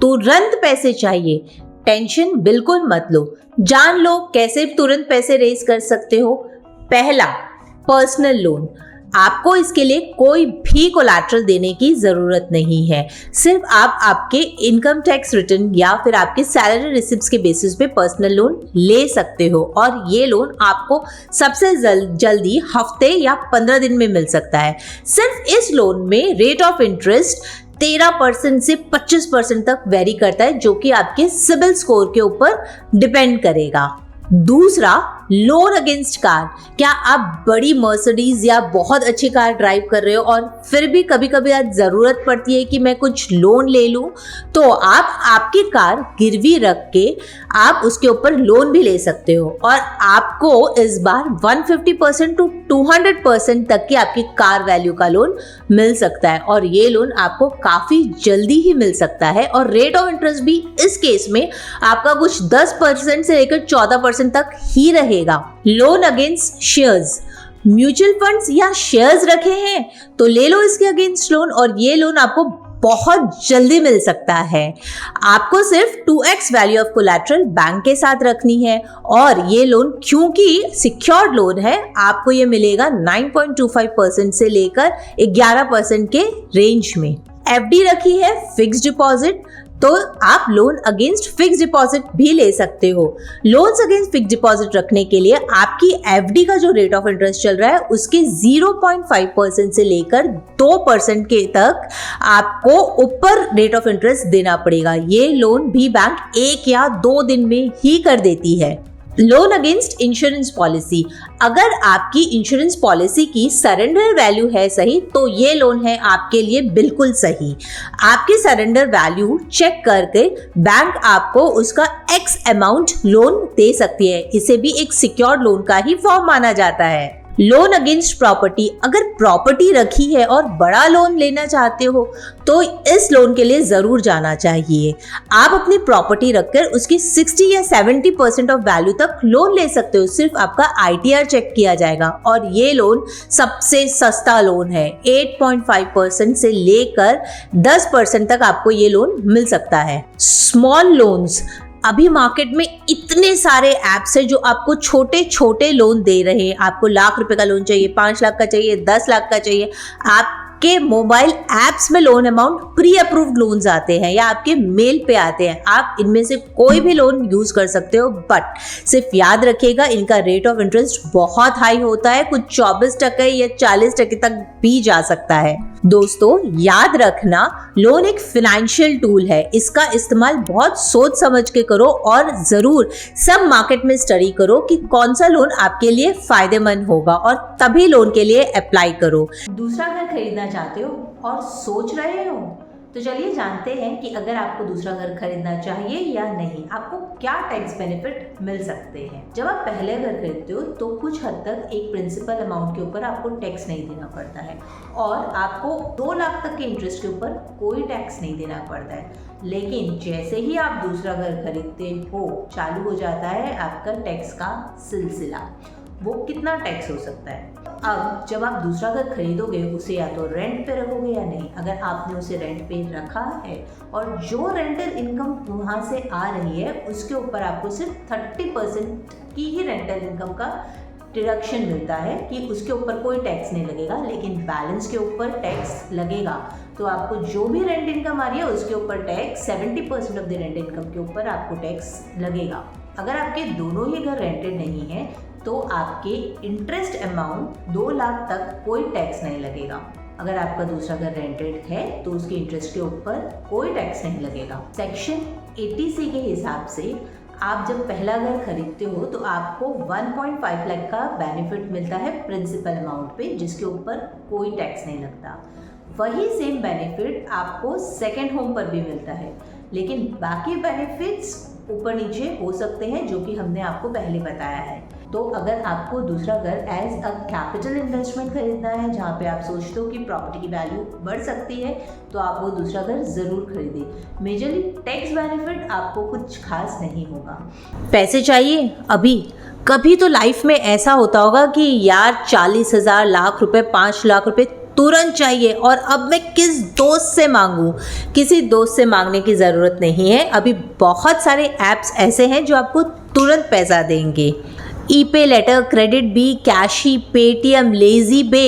तुरंत पैसे चाहिए, टेंशन बिल्कुल मत लो। जान लो कैसे तुरंत पैसे रेज कर सकते हो। पहला, पर्सनल लोन। आपको इसके लिए कोई भी कोलैटरल देने की जरूरत नहीं है। सिर्फ आप आपके इनकम टैक्स रिटर्न या फिर आपके सैलरी रिसिप्ट्स के बेसिस पे पर्सनल लोन ले सकते हो और ये लोन आपको सबसे जल्दी हफ्ते या 15 दिन में मिल सकता है। सिर्फ इस लोन में रेट ऑफ इंटरेस्ट 13% से 25% तक वेरी करता है, जो कि आपके सिबिल स्कोर के ऊपर डिपेंड करेगा। दूसरा, लोन अगेंस्ट कार। क्या आप बड़ी मर्सिडीज या बहुत अच्छी कार ड्राइव कर रहे हो और फिर भी कभी कभी आज जरूरत पड़ती है कि मैं कुछ लोन ले लूं, तो आप आपकी कार गिरवी रख के आप उसके ऊपर लोन भी ले सकते हो और आपको इस बार 150% टू 200% तक की आपकी कार वैल्यू का लोन मिल सकता है और ये लोन आपको काफी जल्दी ही मिल सकता है और रेट ऑफ इंटरेस्ट भी इस केस में आपका कुछ 10% से लेकर 14% तक ही रहेगा। Loan against shares. Mutual funds या शेयर्स रखे हैं तो ले लो इसके अगेंस्ट लोन और ये लोन आपको बहुत जल्दी मिल सकता है। आपको सिर्फ 2x value of collateral bank के साथ रखनी है और ये लोन क्योंकि सिक्योर्ड लोन है आपको ये मिलेगा 9.25% से लेकर 11% के रेंज में। एफडी रखी है फिक्स्ड डिपॉजिट, तो आप लोन अगेंस्ट फिक्स डिपॉजिट भी ले सकते हो। लोन्स अगेंस्ट फिक्स डिपॉजिट रखने के लिए आपकी एफडी का जो रेट ऑफ इंटरेस्ट चल रहा है उसके 0.5% से लेकर 2% के तक आपको ऊपर रेट ऑफ इंटरेस्ट देना पड़ेगा। ये लोन भी बैंक 1 या 2 दिन में ही कर देती है। Loan against insurance policy. अगर आपकी इंश्योरेंस पॉलिसी की सरेंडर वैल्यू है सही तो ये लोन है आपके लिए बिल्कुल सही। आपकी सरेंडर वैल्यू चेक करके बैंक आपको उसका एक्स अमाउंट लोन दे सकती है। इसे भी एक सिक्योर्ड लोन का ही फॉर्म माना जाता है। Loan against property. अगर प्रॉपर्टी रखी है और बड़ा लोन लेना चाहते हो तो इस लोन के लिए जरूर जाना चाहिए। आप अपनी प्रॉपर्टी रखकर उसकी 60 या 70% ऑफ वैल्यू तक लोन ले सकते हो। सिर्फ आपका ITR चेक किया जाएगा और ये लोन सबसे सस्ता लोन है। 8.5% से लेकर 10% तक आपको ये लोन मिल सकता है। Small loans. अभी मार्केट में इतने सारे ऐप्स हैं जो आपको छोटे छोटे लोन दे रहे हैं। आपको लाख रुपए का लोन चाहिए, 5 लाख का चाहिए, 10 लाख का चाहिए। आपके मोबाइल ऐप्स में loan amount pre approved loans आते हैं या आपके मेल पे आते हैं। आप इनमें से कोई भी लोन यूज कर सकते हो, बट सिर्फ याद रखिएगा इनका रेट ऑफ इंटरेस्ट बहुत हाई होता है। कुछ 24% या 40% तक भी जा सकता है। दोस्तों याद रखना, लोन एक फाइनेंशियल टूल है। इसका इस्तेमाल बहुत सोच समझ के करो और जरूर सब मार्केट में स्टडी करो कि कौन सा लोन आपके लिए फायदेमंद होगा और तभी लोन के लिए अप्लाई करो। दूसरा घर खरीदना चाहते हो और सोच रहे हो तो चलिए जानते हैं कि अगर आपको दूसरा घर खरीदना चाहिए या नहीं, आपको क्या टैक्स बेनिफिट मिल सकते हैं। जब आप पहले घर खरीदते हो तो कुछ हद तक एक प्रिंसिपल अमाउंट के ऊपर आपको टैक्स नहीं देना पड़ता है और आपको 2 लाख तक के इंटरेस्ट के ऊपर कोई टैक्स नहीं देना पड़ता है। लेकिन जैसे ही आप दूसरा घर खरीदते हो चालू हो जाता है आपका टैक्स का सिलसिला। वो कितना टैक्स हो सकता है। अब जब आप दूसरा घर खरीदोगे उसे या तो रेंट पे रखोगे या नहीं। अगर आपने उसे रेंट पे रखा है और जो रेंटल इनकम वहाँ से आ रही है उसके ऊपर आपको सिर्फ 30% की ही रेंटल इनकम का डिडक्शन मिलता है कि उसके ऊपर कोई टैक्स नहीं लगेगा, लेकिन बैलेंस के ऊपर टैक्स लगेगा। तो आपको जो भी रेंट इनकम आ रही है उसके ऊपर tax 70% of the rent income के ऊपर आपको टैक्स लगेगा। अगर आपके दोनों ही घर रेंटेड नहीं है तो आपके इंटरेस्ट अमाउंट 2 लाख तक कोई टैक्स नहीं लगेगा। अगर आपका दूसरा घर रेंटेड है तो उसके इंटरेस्ट के ऊपर कोई टैक्स नहीं लगेगा। सेक्शन 80C के हिसाब से आप जब पहला घर खरीदते हो तो आपको 1.5 लाख का बेनिफिट मिलता है प्रिंसिपल अमाउंट पे, जिसके ऊपर कोई टैक्स नहीं लगता। वही सेम बेनिफिट आपको सेकेंड होम पर भी मिलता है, लेकिन बाकी बेनिफिट्स ऊपर नीचे हो सकते हैं जो कि हमने आपको पहले बताया है। तो अगर आपको दूसरा घर एज अ कैपिटल इन्वेस्टमेंट खरीदना है जहाँ पे आप सोचते हो कि प्रॉपर्टी की वैल्यू बढ़ सकती है तो आप वो दूसरा घर ज़रूर खरीदें। मेजरली टैक्स बेनिफिट आपको कुछ खास नहीं होगा। पैसे चाहिए अभी, कभी तो लाइफ में ऐसा होता होगा कि यार 40,000 लाख रुपए 5 लाख रुपए तुरंत चाहिए और अब मैं किस दोस्त से मांगूं? किसी दोस्त से मांगने की ज़रूरत नहीं है। अभी बहुत सारे ऐप्स ऐसे हैं जो आपको तुरंत पैसा देंगे। EPayLater, CreditBee, CASHe, Paytm, LazyPay,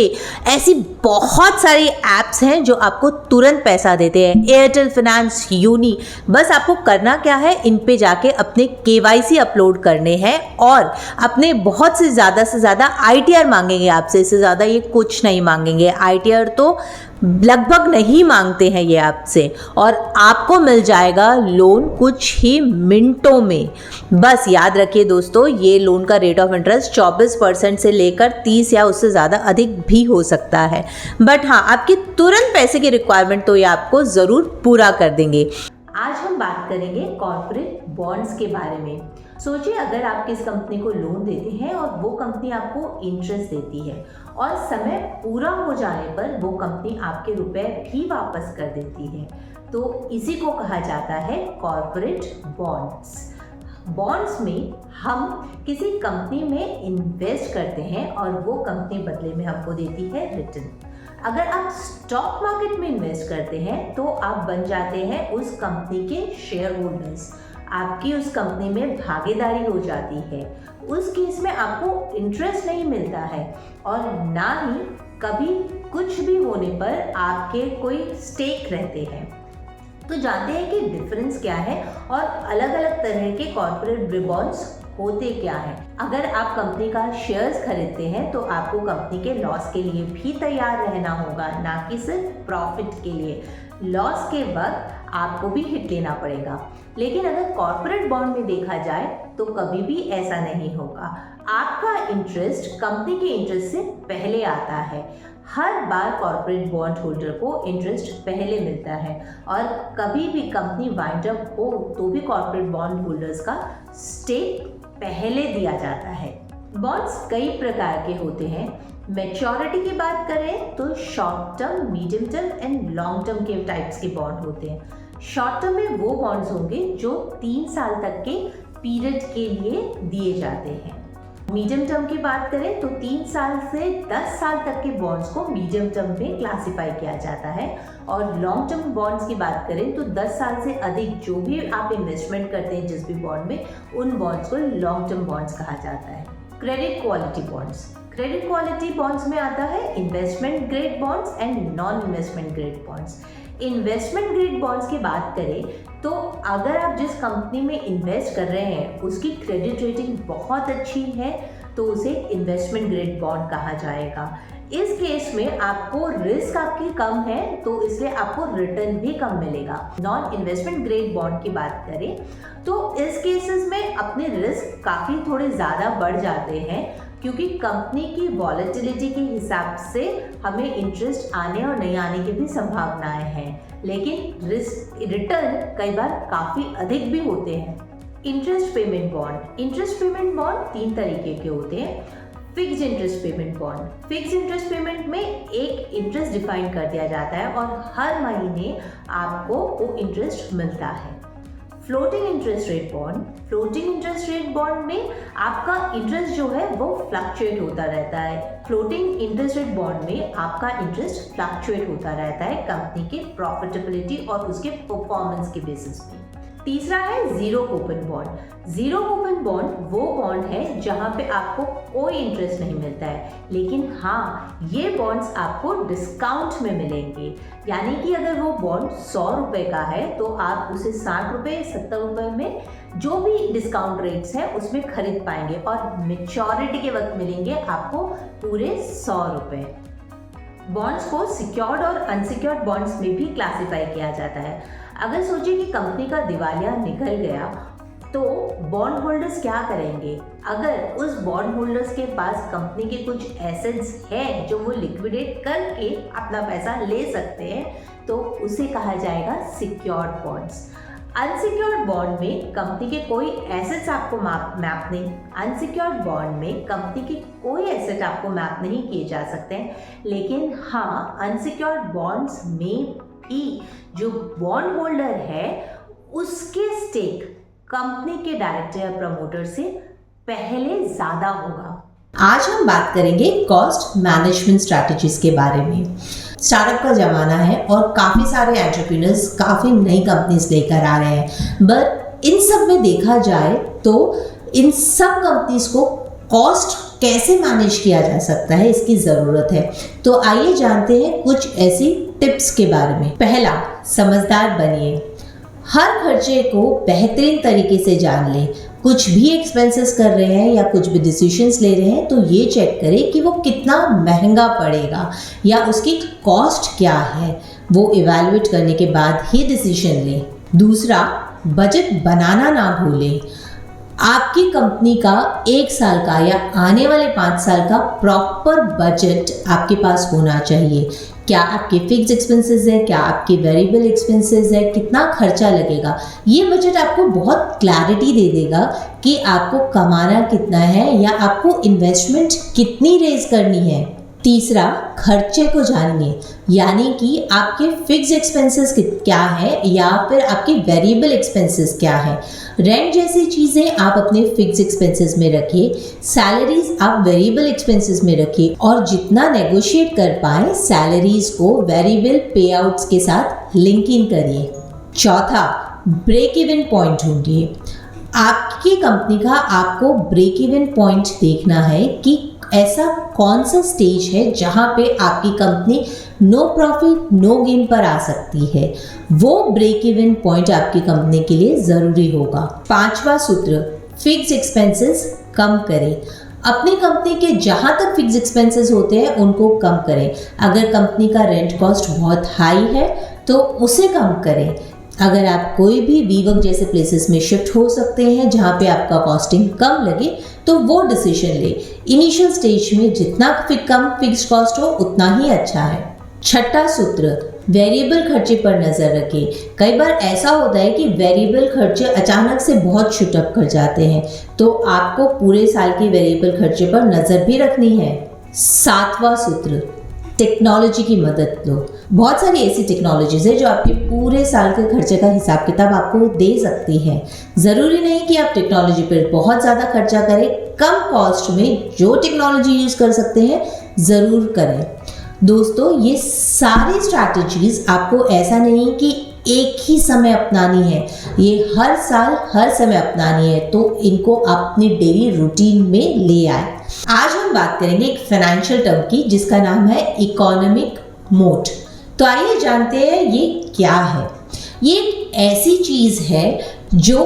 ऐसी बहुत सारी ऐप्स हैं जो आपको तुरंत पैसा देते हैं। एयरटेल फाइनेंस, यूनी, बस आपको करना क्या है, इन पे जाके अपने केवाईसी अपलोड करने हैं और अपने बहुत से ज़्यादा आईटीआर मांगेंगे आपसे। इससे ज़्यादा ये कुछ नहीं मांगेंगे। आईटीआर तो लगभग नहीं मांगते हैं ये आपसे और आपको मिल जाएगा लोन कुछ ही मिनटों में। बस याद रखिए दोस्तों, ये लोन का रेट ऑफ इंटरेस्ट 24% से लेकर 30 या उससे ज़्यादा अधिक भी हो सकता है। बट हाँ, आपकी तुरंत पैसे की रिक्वायरमेंट तो ये आपको ज़रूर पूरा कर देंगे। आज हम बात करेंगे कॉर्पोरेट बॉन्ड्स के बारे में। सोचिए, अगर आप किस कंपनी को लोन देते हैं और वो कंपनी आपको इंटरेस्ट देती है और समय पूरा हो जाने पर वो कंपनी आपके रुपए भी वापस कर देती है, तो इसी को कहा जाता है कॉर्पोरेट बॉन्ड्स। बॉन्ड्स में हम किसी कंपनी में इन्वेस्ट करते हैं और वो कंपनी बदले में हमको देती है रिटर्न। अगर आप स्टॉक मार्केट में इन्वेस्ट करते हैं तो आप बन जाते हैं उस कंपनी के शेयर होल्डर्स। आपकी उस कंपनी में भागीदारी हो जाती है। उस केस में आपको इंटरेस्ट नहीं मिलता है और ना ही कभी कुछ भी होने पर आपके कोई स्टेक रहते हैं। तो जानते हैं कि डिफरेंस क्या है और अलग अलग तरह के कॉर्पोरेट बॉन्ड्स होते क्या हैं। अगर आप कंपनी का शेयर्स खरीदते हैं तो आपको कंपनी के लॉस के लिए भी तैयार रहना होगा, ना कि सिर्फ प्रॉफिट के लिए। लॉस के वक्त आपको भी हिट लेना पड़ेगा। लेकिन अगर कॉर्पोरेट बॉन्ड में देखा जाए तो कभी भी ऐसा नहीं होगा। आपका इंटरेस्ट कंपनी के इंटरेस्ट से पहले आता है। हर बार कॉर्पोरेट बॉन्ड होल्डर को इंटरेस्ट पहले मिलता है और कभी भी कंपनी वाइंड अप हो तो भी कॉर्पोरेट बॉन्ड होल्डर्स का स्टेक पहले दिया जाता है। बॉन्ड्स कई प्रकार के होते हैं। मैच्योरिटी की बात करें तो short term, medium term and long term के टाइप्स के बॉन्ड होते हैं। शॉर्ट टर्म में वो बॉन्ड्स होंगे जो 3 साल तक के पीरियड के लिए दिए जाते हैं। मीडियम टर्म की बात करें तो 3 साल से 10 साल तक के बॉन्ड्स को मीडियम टर्म में क्लासिफाई किया जाता है और लॉन्ग टर्म बॉन्ड्स की बात करें तो 10 साल से अधिक जो भी आप इन्वेस्टमेंट करते हैं जिस भी बॉन्ड में, उन बॉन्ड्स को लॉन्ग टर्म बॉन्ड्स कहा जाता है। Credit quality bonds, credit quality bonds में आता है investment grade bonds and non investment grade bonds. Investment grade bonds की बात करें तो अगर आप जिस कंपनी में इन्वेस्ट कर रहे हैं उसकी क्रेडिट रेटिंग बहुत अच्छी है तो उसे इन्वेस्टमेंट ग्रेड बॉन्ड कहा जाएगा। इस केस में आपको रिस्क आपकी कम है तो इसलिए आपको रिटर्न भी कम मिलेगा। नॉन इन्वेस्टमेंट ग्रेड बॉन्ड की बात करें तो इस केसेस में अपने रिस्क काफ़ी थोड़े ज़्यादा बढ़ जाते हैं क्योंकि कंपनी की वॉलेटिलिटी के हिसाब से हमें इंटरेस्ट आने और नहीं आने की भी संभावनाएं हैं, लेकिन रिटर्न कई बार काफ़ी अधिक भी होते हैं। Interest payment bond, interest payment bond 3 तरीके के होते हैं। Fixed interest payment bond, fixed interest payment में एक इंटरेस्ट डिफाइन कर दिया जाता है और हर महीने आपको वो इंटरेस्ट मिलता है। Floating interest rate bond, floating interest rate bond में आपका इंटरेस्ट जो है वो फ्लक्चुएट होता रहता है। फ्लोटिंग इंटरेस्ट रेट बॉन्ड में आपका इंटरेस्ट फ्लक्चुएट होता रहता है कंपनी के प्रॉफिटेबिलिटी और उसके परफॉर्मेंस के बेसिस पे। तीसरा है zero coupon bond. Zero coupon bond वो बॉन्ड है जहां पे आपको कोई इंटरेस्ट नहीं मिलता है, लेकिन हाँ ये बॉन्ड्स आपको डिस्काउंट में मिलेंगे। यानी कि अगर वो बॉन्ड 100 रुपए का है तो आप उसे 60 रुपए, 70 रुपए में जो भी डिस्काउंट रेट्स हैं उसमें खरीद पाएंगे और मेच्योरिटी के वक्त मिलेंगे आपको पूरे 100 रुपए। बॉन्ड्स को सिक्योर्ड और अनसिक्योर्ड बॉन्ड्स में भी क्लासिफाई किया जाता है। अगर सोचिए कि कंपनी का दिवालिया निकल गया तो बॉन्ड होल्डर्स क्या करेंगे? अगर उस बॉन्ड होल्डर्स के पास कंपनी के कुछ एसेट्स हैं जो वो लिक्विडेट करके अपना पैसा ले सकते हैं तो उसे कहा जाएगा सिक्योर्ड बॉन्ड्स। अनसिक्योर्ड बॉन्ड में कंपनी के कोई एसेट्स आपको मैप नहीं, अनसिक्योर्ड बॉन्ड में कंपनी के कोई एसेट आपको मैप नहीं किए जा सकते हैं, लेकिन हाँ अनसिक्योर्ड बॉन्ड्स में भी जो बॉन्ड होल्डर है उसके स्टेक कंपनी के डायरेक्टर या प्रमोटर से पहले ज़्यादा होगा। आज हम बात करेंगे कॉस्ट मैनेजमेंट स्ट्रैटेजीज के बारे में। स्टार्टअप का ज़माना है और काफ़ी सारे एंटरप्रेन्योर्स काफ़ी नई कंपनीज लेकर आ रहे हैं, बट इन सब में देखा जाए तो इन सब कंपनीज को कॉस्ट कैसे मैनेज किया जा सकता है, इसकी ज़रूरत है। तो आइए जानते हैं कुछ ऐसी टिप्स के बारे में। पहला, समझदार बनिए। हर खर्चे को बेहतरीन तरीके से जान लें। कुछ भी एक्सपेंसेस कर रहे हैं या कुछ भी डिसीजंस ले रहे हैं तो ये चेक करें कि वो कितना महंगा पड़ेगा या उसकी कॉस्ट क्या है। वो इवैल्यूएट करने के बाद ही डिसीजन लें। दूसरा, बजट बनाना ना भूलें। आपकी कंपनी का 1 साल का या आने वाले 5 साल का प्रॉपर बजट आपके पास होना चाहिए। क्या आपके फिक्स एक्सपेंसेस है, क्या आपके वेरिएबल एक्सपेंसेस है, कितना खर्चा लगेगा। ये बजट आपको बहुत क्लैरिटी दे देगा कि आपको कमाना कितना है या आपको इन्वेस्टमेंट कितनी रेज करनी है। तीसरा, खर्चे को जानिए, यानी कि आपके फिक्स एक्सपेंसेस क्या है या फिर आपके वेरिएबल एक्सपेंसेस क्या है। रेंट जैसी चीज़ें आप अपने फिक्स एक्सपेंसेस में रखिए, सैलरीज आप वेरिएबल एक्सपेंसेस में रखिए और जितना नेगोशिएट कर पाए सैलरीज को वेरिएबल पे आउट्स के साथ लिंक इन करिए। चौथा, ब्रेक इवन पॉइंट ढूंढिए। आपकी कंपनी का आपको ब्रेक इवन पॉइंट देखना है कि ऐसा कौन सा स्टेज है जहां पे आपकी company no profit no gain पर आ सकती है। वो ब्रेक इवन पॉइंट आपकी कंपनी के लिए ज़रूरी होगा। 5वां सूत्र, फिक्स एक्सपेंसेस कम करें। अपनी कंपनी के जहां तक फिक्स एक्सपेंसेस होते हैं उनको कम करें। अगर कंपनी का रेंट कॉस्ट बहुत हाई है तो उसे कम करें। अगर आप कोई भी वीवर्क जैसे प्लेसेस में शिफ्ट हो सकते हैं जहाँ पे आपका कॉस्टिंग कम लगे तो वो डिसीजन ले। इनिशियल स्टेज में जितना कम फिक्स कॉस्ट हो उतना ही अच्छा है। 6वां सूत्र, वेरिएबल खर्चे पर नज़र रखें। कई बार ऐसा होता है कि वेरिएबल खर्चे अचानक से बहुत शूट अप कर जाते हैं, तो आपको पूरे साल के वेरिएबल खर्चे पर नज़र भी रखनी है। 7वां सूत्र, टेक्नोलॉजी की मदद लो। बहुत सारी ऐसी टेक्नोलॉजीज है जो आपके पूरे साल के खर्चे का हिसाब किताब आपको दे सकती है। ज़रूरी नहीं कि आप टेक्नोलॉजी पर बहुत ज़्यादा खर्चा करें, कम कॉस्ट में जो टेक्नोलॉजी यूज़ कर सकते हैं ज़रूर करें। दोस्तों, ये सारी स्ट्रैटेजीज आपको ऐसा नहीं कि एक ही समय अपनानी है, ये हर साल हर समय अपनानी है, तो इनको अपनी डेली रूटीन में ले आए। आज हम बात करेंगे एक फाइनेंशियल टर्म की जिसका नाम है इकोनॉमिक मोड। तो आइए जानते हैं ये क्या है। ये एक ऐसी चीज़ है जो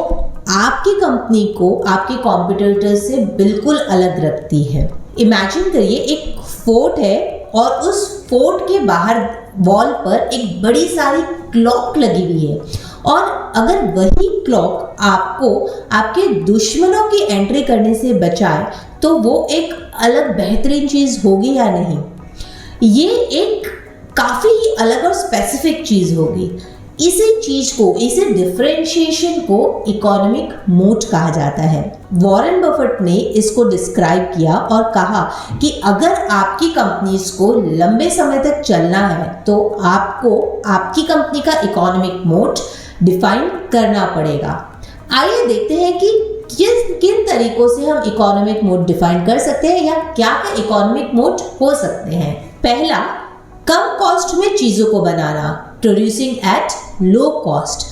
आपकी कंपनी को आपके कॉम्पिटिटर से बिल्कुल अलग रखती है। इमेजिन करिए एक फोर्ट है और उस फोर्ट के बाहर वॉल पर एक बड़ी सारी क्लॉक लगी हुई है और अगर वही क्लॉक आपको आपके दुश्मनों की एंट्री करने से बचाए तो वो एक अलग बेहतरीन चीज़ होगी या नहीं। ये एक काफ़ी ही अलग और स्पेसिफिक चीज़ होगी। इसी चीज को, इसे डिफरेंशिएशन को इकोनॉमिक मोड कहा जाता है। वॉरेन बफेट ने इसको डिस्क्राइब किया और कहा कि अगर आपकी कंपनीज को लंबे समय तक चलना है तो आपको आपकी कंपनी का इकोनॉमिक मोड डिफाइन करना पड़ेगा। आइए देखते हैं कि किन तरीकों से हम इकोनॉमिक मोड डिफाइन कर सकते हैं या क्या इकोनॉमिक मोड हो सकते हैं। पहला, कम कॉस्ट में चीजों को बनाना, प्रोड्यूसिंग एट लो कॉस्ट।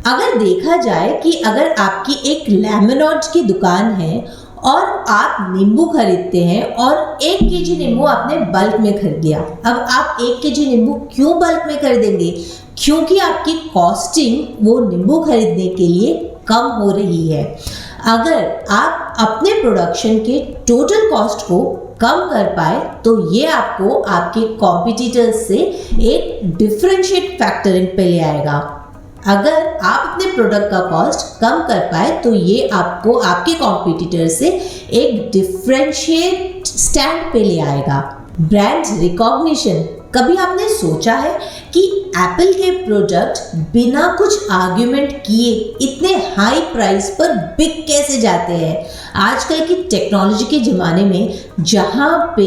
अगर देखा जाए कि अगर आपकी एक लेमनॉड की दुकान है और आप नींबू खरीदते हैं और 1 केजी नींबू आपने बल्क में खरीद लिया। अब आप 1 केजी नींबू क्यों बल्क में खरीदेंगे? क्योंकि आपकी कॉस्टिंग वो नींबू खरीदने के लिए कम हो रही है। अगर आप अपने प्रोडक्शन के टोटल कॉस्ट को कम कर पाए तो ये आपको आपके कॉम्पिटिटर्स से एक डिफरेंशिएट फैक्टरिंग पे ले आएगा। अगर आप अपने प्रोडक्ट का कॉस्ट कम कर पाए तो ये आपको आपके कॉम्पिटिटर से एक डिफरेंशिएट स्टैंड पे ले आएगा। Brand recognition. कभी आपने सोचा है कि एप्पल के प्रोडक्ट बिना कुछ आर्ग्यूमेंट किए इतने हाई प्राइस पर बिक कैसे जाते हैं? आजकल की टेक्नोलॉजी के ज़माने में जहाँ पे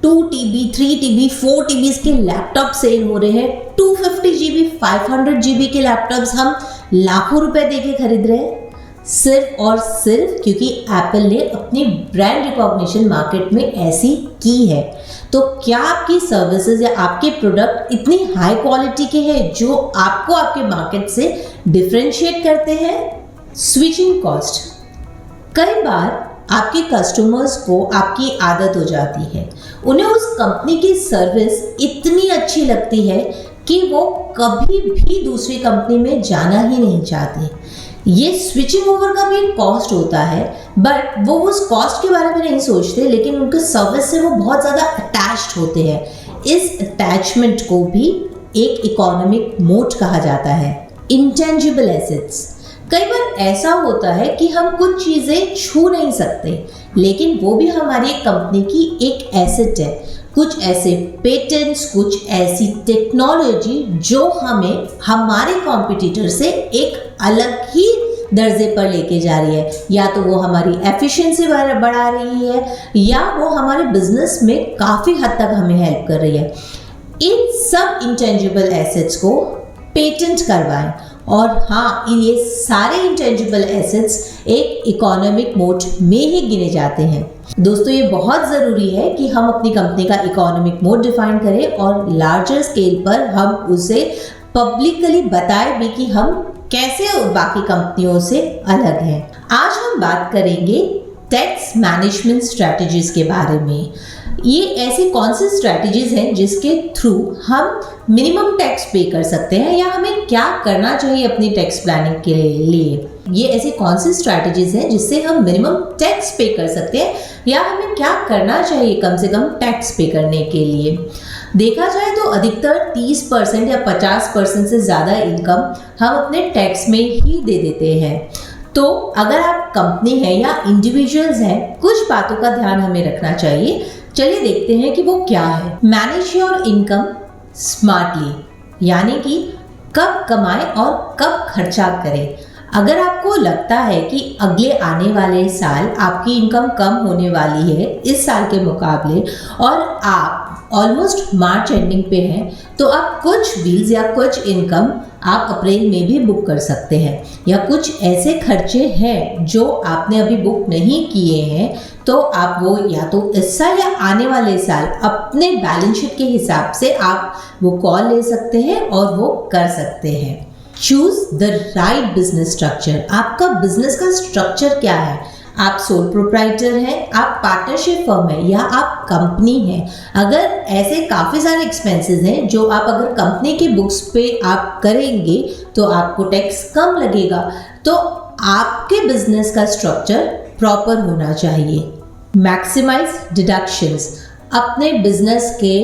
2 TB, 3 TB, 4 TB के लैपटॉप सेल हो रहे हैं, 250 GB, 500 GB के लैपटॉप्स हम लाखों रुपए देके खरीद रहे हैं। सिर्फ और सिर्फ क्योंकि एप्पल ने अपनी ब्रांड रिकॉग्निशन मार्केट में ऐसी की है। तो क्या आपकी सर्विसेज या आपके प्रोडक्ट इतनी हाई क्वालिटी के हैं जो आपको आपके मार्केट से डिफरेंशिएट करते हैं? Switching cost. कई बार आपके कस्टमर्स को आपकी आदत हो जाती है, उन्हें उस कंपनी की सर्विस इतनी अच्छी लगती है कि वो कभी भी दूसरी कंपनी में जाना ही नहीं चाहते। ये स्विचिंग ओवर का भी एक कॉस्ट होता है, बट वो उस कॉस्ट के बारे में नहीं सोचते, लेकिन उनके सर्विस से वो बहुत ज़्यादा अटैच्ड होते हैं। इस अटैचमेंट को भी एक इकोनॉमिक मोट कहा जाता है। Intangible assets. कई बार ऐसा होता है कि हम कुछ चीज़ें छू नहीं सकते, लेकिन वो भी हमारी कंपनी की एक एसेट है। कुछ ऐसे पेटेंट्स, कुछ ऐसी टेक्नोलॉजी जो हमें हमारे कॉम्पिटिटर से एक अलग ही दर्जे पर लेके जा रही है। या तो वो हमारी एफिशिएंसी बढ़ा रही है, या वो हमारे बिजनेस में काफ़ी हद तक हमें हेल्प कर रही है। इन सब इंटेंजिबल एसेट्स को पेटेंट करवाएं। और हाँ, ये सारे इंटेंजिबल एसेट्स एक इकोनॉमिक मोट में ही गिने जाते हैं। दोस्तों, ये बहुत ज़रूरी है कि हम अपनी कंपनी का इकोनॉमिक मोड डिफाइन करें और लार्जर स्केल पर हम उसे पब्लिकली बताएं भी कि हम कैसे बाकी कंपनियों से अलग हैं। आज हम बात करेंगे टैक्स मैनेजमेंट स्ट्रैटेजीज के बारे में। ये ऐसी कौन सी स्ट्रैटेजीज हैं जिसके थ्रू हम मिनिमम टैक्स पे कर सकते हैं, या हमें क्या करना चाहिए अपनी टैक्स प्लानिंग के लिए। ये ऐसी कौन सी स्ट्रैटेजीज हैं जिससे हम मिनिमम टैक्स पे कर सकते हैं, या हमें क्या करना चाहिए कम से कम टैक्स पे करने के लिए। देखा जाए तो अधिकतर 30% या 50% से ज़्यादा इनकम हम अपने टैक्स में ही दे देते हैं। तो अगर आप कंपनी है या इंडिविजुअल्स हैं, कुछ बातों का ध्यान हमें रखना चाहिए। चलिए देखते हैं कि वो क्या है। मैनेज योर इनकम स्मार्टली, यानी कि कब कमाएं और कब खर्चा करें। अगर आपको लगता है कि अगले आने वाले साल आपकी इनकम कम होने वाली है इस साल के मुकाबले, और आप ऑलमोस्ट मार्च एंडिंग पे हैं, तो आप कुछ बिल्स या कुछ इनकम आप अप्रैल में भी बुक कर सकते हैं। या कुछ ऐसे खर्चे हैं जो आपने अभी बुक नहीं किए हैं, तो आप वो या तो इस साल या आने वाले साल अपने बैलेंस शीट के हिसाब से आप वो कॉल ले सकते हैं और वो कर सकते हैं। Choose the right business structure. आपका बिजनेस का स्ट्रक्चर क्या है? आप सोल प्रोप्राइटर हैं, आप पार्टनरशिप फर्म है, या आप कंपनी है। अगर ऐसे काफ़ी सारे एक्सपेंसेस हैं जो आप अगर कंपनी के बुक्स पे आप करेंगे तो आपको टैक्स कम लगेगा। तो आपके बिजनेस का स्ट्रक्चर प्रॉपर होना चाहिए। Maximise deductions. अपने बिजनेस के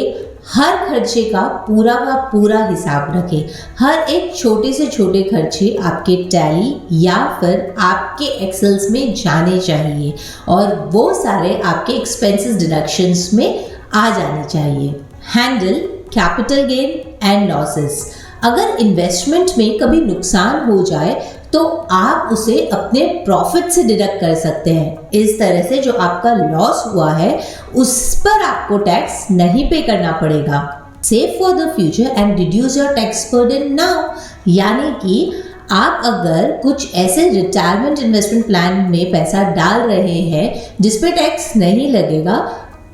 हर खर्चे का पूरा हिसाब रखें। हर एक छोटे से छोटे खर्चे आपके टैली या फिर आपके एक्सेल्स में जाने चाहिए, और वो सारे आपके एक्सपेंसेस डिडक्शंस में आ जाने चाहिए। Handle capital gain and losses. अगर इन्वेस्टमेंट में कभी नुकसान हो जाए तो आप उसे अपने प्रॉफिट से डिडक्ट कर सकते हैं। इस तरह से जो आपका लॉस हुआ है उस पर आपको टैक्स नहीं पे करना पड़ेगा। Save for the future and reduce your tax burden now. यानी कि आप अगर कुछ ऐसे रिटायरमेंट इन्वेस्टमेंट प्लान में पैसा डाल रहे हैं जिस पे टैक्स नहीं लगेगा,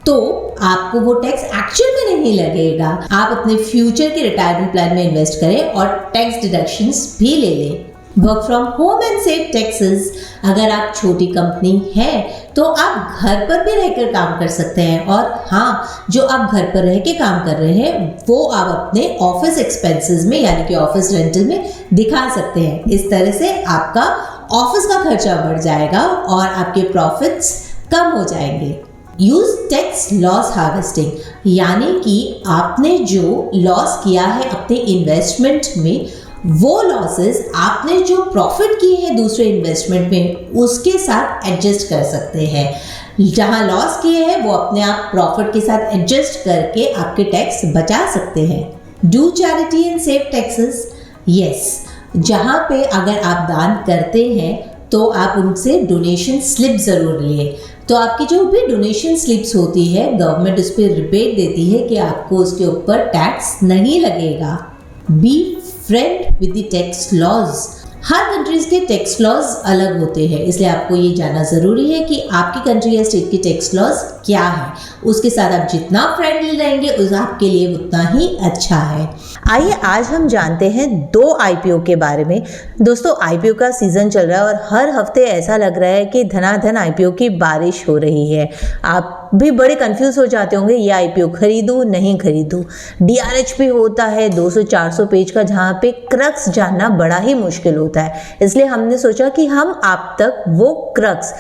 तो आपको वो टैक्स एक्चुअल में नहीं लगेगा। आप अपने फ्यूचर के रिटायरमेंट प्लान में इन्वेस्ट करें और टैक्स डिडक्शंस भी ले लें। Work from home and save taxes. अगर आप छोटी कंपनी है तो आप घर पर भी रहकर काम कर सकते हैं, और हाँ, जो आप घर पर रह के काम कर रहे हैं वो आप अपने ऑफिस एक्सपेंसेस में यानी कि ऑफिस रेंटल में दिखा सकते हैं। इस तरह से आपका ऑफिस का खर्चा बढ़ जाएगा और आपके प्रॉफिट्स कम हो जाएंगे। यूज टैक्स लॉस हार्वेस्टिंग, यानी कि आपने जो लॉस किया है अपने इन्वेस्टमेंट में, वो लॉसेस आपने जो प्रॉफिट किए हैं दूसरे इन्वेस्टमेंट में उसके साथ एडजस्ट कर सकते हैं। जहां लॉस किए हैं वो अपने आप प्रॉफिट के साथ एडजस्ट करके आपके टैक्स बचा सकते हैं। Do charity and save taxes. Yes, जहां पे अगर आप दान करते हैं तो आप उनसे डोनेशन स्लिप ज़रूर लें। तो आपकी जो भी डोनेशन स्लिप्स होती है गवर्नमेंट उस पर रिबेट देती है कि आपको उसके ऊपर टैक्स नहीं लगेगा। Be friend with the tax laws. हर कंट्रीज के टैक्स लॉज अलग होते हैं, इसलिए आपको ये जानना ज़रूरी है कि आपकी कंट्री या स्टेट की टैक्स लॉज क्या है। उसके साथ आप जितना फ्रेंडली रहेंगे उस आपके लिए उतना ही अच्छा है। आइए आज हम जानते हैं 2 आईपीओ के बारे में। दोस्तों, आईपीओ का सीज़न चल रहा है और हर हफ्ते ऐसा लग रहा है कि धनाधन आईपीओ की बारिश हो रही है। आप भी बड़े कंफ्यूज हो जाते होंगे, ये आईपीओ खरीदूं नहीं खरीदूं। डीआरएच भी होता है 200-400 पेज का, जहाँ पे क्रक्स जानना बड़ा ही मुश्किल होता है। इसलिए हमने सोचा कि हम आप तक वो क्रक्स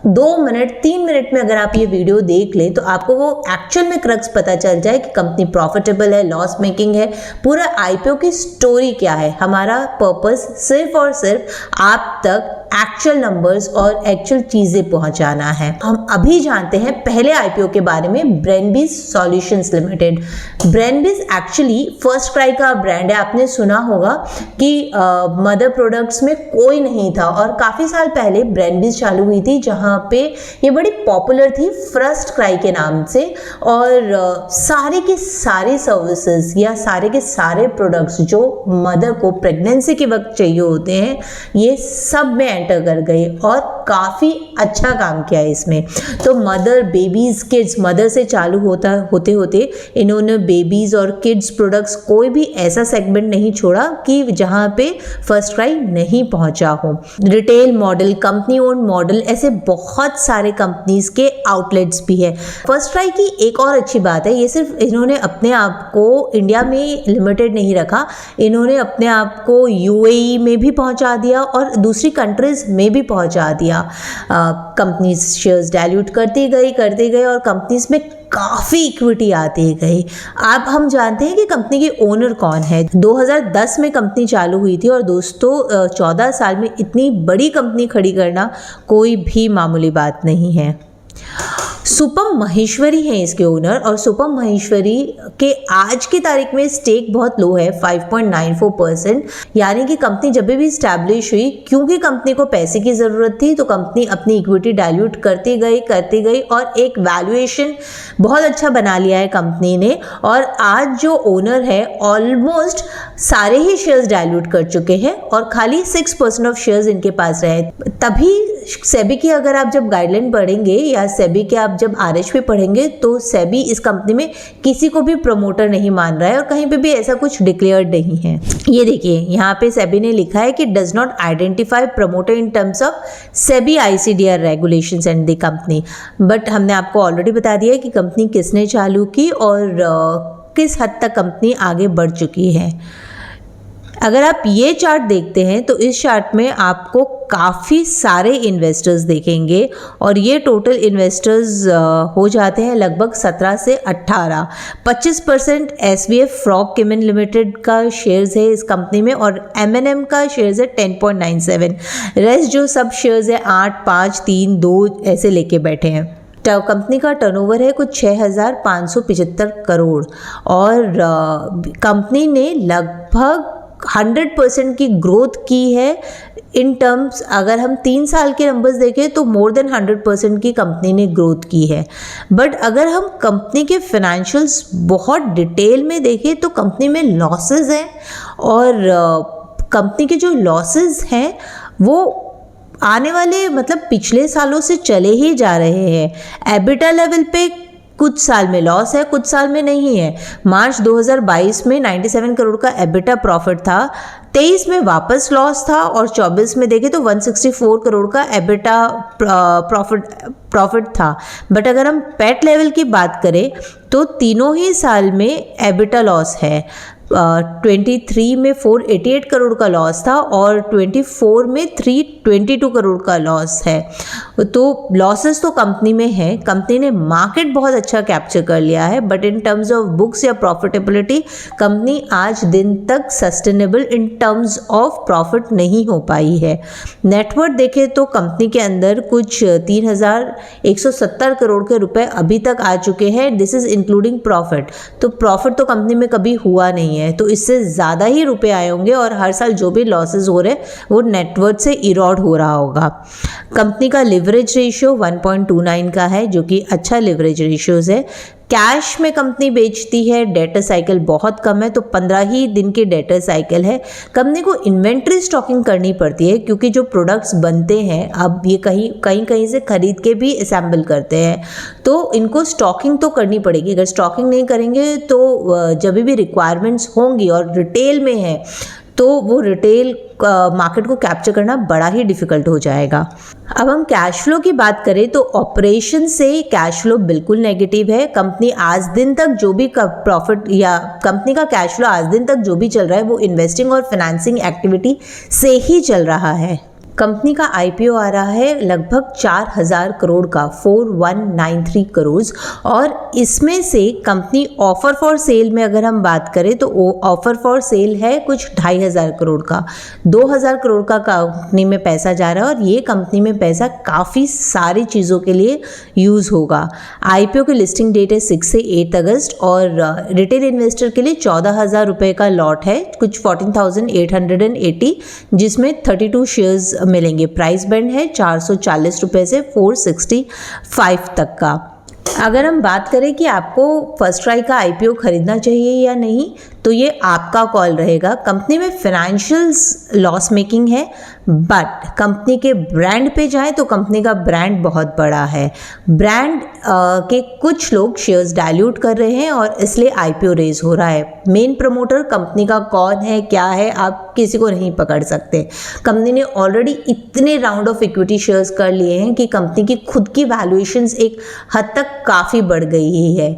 2 मिनट 3 मिनट में अगर आप ये वीडियो देख लें तो आपको वो एक्चुअल में क्रक्स पता चल जाए कि कंपनी प्रॉफिटेबल है, लॉस मेकिंग है, पूरा आईपीओ की स्टोरी क्या है। हमारा पर्पस सिर्फ और सिर्फ आप तक एक्चुअल नंबर्स और एक्चुअल चीजें पहुंचाना है। हम अभी जानते हैं पहले आईपीओ के बारे में, Brainbees solutions limited. Brainbees actually FirstCry का ब्रांड है। आपने सुना होगा कि मदर प्रोडक्ट्स में कोई नहीं था और काफी साल पहले ब्रेनबीज चालू हुई थी, जहां पे ये बड़ी पॉपुलर थी फर्स्ट क्राई के नाम से। और सारे के सारे सर्विसेज या सारे के सारे प्रोडक्ट्स जो मदर को प्रेगनेंसी के वक्त चाहिए होते हैं, ये सब में एंटर कर गए और काफ़ी अच्छा काम किया है इसमें। तो मदर, बेबीज़, किड्स, मदर से चालू होते होते इन्होंने बेबीज़ और किड्स प्रोडक्ट्स कोई भी ऐसा सेगमेंट नहीं छोड़ा कि जहाँ पे फर्स्ट क्राई नहीं पहुँचा हो। Retail model, company owned model, ऐसे बहुत सारे कंपनीज के आउटलेट्स भी है। फर्स्ट क्राई की एक और अच्छी बात है, ये सिर्फ इन्होंने अपने आप को इंडिया में लिमिटेड नहीं रखा, इन्होंने अपने आप को यूएई में भी पहुँचा दिया और दूसरी कंट्रीज में भी पहुंचा दिया। कंपनीज शेयर्स डाइल्यूट करती गई और कंपनीज में काफ़ी इक्विटी आती गई। अब हम जानते हैं कि कंपनी के ओनर कौन है। 2010 में कंपनी चालू हुई थी और दोस्तों 14 साल में इतनी बड़ी कंपनी खड़ी करना कोई भी मामूली बात नहीं है। सुपम महेश्वरी हैं इसके ओनर और सुपम महेश्वरी के आज की तारीख में स्टेक बहुत लो है, 5.94%। यानी कि कंपनी जब भी स्टैब्लिश हुई, क्योंकि कंपनी को पैसे की ज़रूरत थी, तो कंपनी अपनी इक्विटी डाइल्यूट करती गई और एक वैल्यूएशन बहुत अच्छा बना लिया है कंपनी ने। और आज जो ओनर है ऑलमोस्ट सारे ही शेयर्स डाइल्यूट कर चुके हैं और खाली 6% ऑफ शेयर्स इनके पास रहे। तभी सेबी की अगर आप जब गाइडलाइन पढ़ेंगे या सेबी के आप जब आरएचपी पढ़ेंगे तो सेबी इस कंपनी में किसी को भी प्रमोटर नहीं मान रहा है और कहीं पे भी ऐसा कुछ डिक्लेयर्ड नहीं है। ये देखिए यहाँ पे सेबी ने लिखा है कि does not identify promoter in terms of SEBI ICDR regulations and the company. But हमने आपको ऑलरेडी बता दिया है कि कंपनी किसने चालू की और किस हद तक कंपनी आगे बढ़ चुकी है। अगर आप ये चार्ट देखते हैं तो इस चार्ट में आपको काफ़ी सारे इन्वेस्टर्स देखेंगे और ये टोटल इन्वेस्टर्स हो जाते हैं लगभग 17 से 18। 25% SVF फ्रॉग केमिन लिमिटेड का शेयर्स है इस कंपनी में और M&M का शेयर्स है 10.97। रेस्ट जो सब शेयर्स है 8, 5, 3, 2 ऐसे लेके बैठे हैं। कंपनी का टर्नओवर है कुछ 6,575 करोड़ और कंपनी ने लगभग 100% की ग्रोथ की है। इन टर्म्स अगर हम 3 साल के नंबर्स देखें तो मोर देन 100% की कंपनी ने ग्रोथ की है। बट अगर हम कंपनी के फाइनेंशियल्स बहुत डिटेल में देखें तो कंपनी में लॉसेस हैं और कंपनी के जो लॉसेस हैं वो आने वाले मतलब पिछले सालों से चले ही जा रहे हैं। एबिटा लेवल पे कुछ साल में लॉस है, कुछ साल में नहीं है। मार्च 2022 में 97 करोड़ का एबिटा प्रॉफिट था, 23 में वापस लॉस था और 24 में देखें तो 164 करोड़ का एबिटा प्रॉफिट था। बट अगर हम पैट लेवल की बात करें तो तीनों ही साल में एबिटा लॉस है। 23 में 488 करोड़ का लॉस था और 24 में 322 करोड़ का लॉस है। तो लॉसेस तो कंपनी में है, कंपनी ने मार्केट बहुत अच्छा कैप्चर कर लिया है, but in terms of books या प्रॉफिटेबिलिटी कंपनी आज दिन तक sustainable in terms of profit नहीं हो पाई है। नेटवर्थ देखें तो कंपनी के अंदर कुछ 3,170 करोड़ के रुपए अभी तक आ चुके हैं, दिस इज इंक्लूडिंग प्रॉफिट। तो प्रॉफिट तो कंपनी में कभी हुआ नहीं है, तो इससे ज़्यादा ही रुपए आए होंगे और हर साल जो भी लॉसेस हो रहे हैं वो नेटवर्थ से इरोड हो रहा होगा। कंपनी का लिवरेज रेशियो 1.29 का है, जो कि अच्छा लिवरेज रेशियोज है। कैश में कंपनी बेचती है, डेटर साइकिल बहुत कम है, तो 15 ही दिन की डेटर साइकिल है। कंपनी को इन्वेंट्री स्टॉकिंग करनी पड़ती है क्योंकि जो प्रोडक्ट्स बनते हैं अब ये कहीं से खरीद के भी असेंबल करते हैं, तो इनको स्टॉकिंग तो करनी पड़ेगी। अगर स्टॉकिंग नहीं करेंगे तो जब भी रिक्वायरमेंट्स होंगी और रिटेल में है तो वो रिटेल मार्केट को कैप्चर करना बड़ा ही डिफिकल्ट हो जाएगा। अब हम कैश फ्लो की बात करें तो ऑपरेशन से कैश फ्लो बिल्कुल नेगेटिव है। कंपनी आज दिन तक जो भी प्रॉफिट या कंपनी का कैश फ्लो आज दिन तक जो भी चल रहा है वो इन्वेस्टिंग और फाइनेंसिंग एक्टिविटी से ही चल रहा है। कंपनी का आईपीओ आ रहा है लगभग 4000 करोड़ का, 4193 करोड़, और इसमें से कंपनी ऑफर फॉर सेल में अगर हम बात करें तो ऑफर फॉर सेल है कुछ 2500 करोड़ का। 2000 करोड़ का कंपनी में पैसा जा रहा है और ये कंपनी में पैसा काफ़ी सारी चीज़ों के लिए यूज़ होगा। आईपीओ की लिस्टिंग डेट है 6 से 8 अगस्त और रिटेल इन्वेस्टर के लिए 14,000 रुपये का लॉट है, कुछ 14,880, जिसमें 32 शेयर्स मिलेंगे। प्राइस बैंड है 440 रुपये से 465 तक का। अगर हम बात करें कि आपको फर्स्ट ट्राई का आईपीओ खरीदना चाहिए या नहीं, तो ये आपका कॉल रहेगा। कंपनी में फाइनेंशियल्स लॉस मेकिंग है, बट कंपनी के ब्रांड पे जाए तो कंपनी का ब्रांड बहुत बड़ा है। ब्रांड के कुछ लोग शेयर्स डाइल्यूट कर रहे हैं और इसलिए आईपीओ रेज हो रहा है। मेन प्रमोटर कंपनी का कौन है, क्या है, आप किसी को नहीं पकड़ सकते। कंपनी ने ऑलरेडी इतने राउंड ऑफ इक्विटी शेयर्स कर लिए हैं कि कंपनी की खुद की वैल्यूएशंस एक हद तक काफ़ी बढ़ गई है।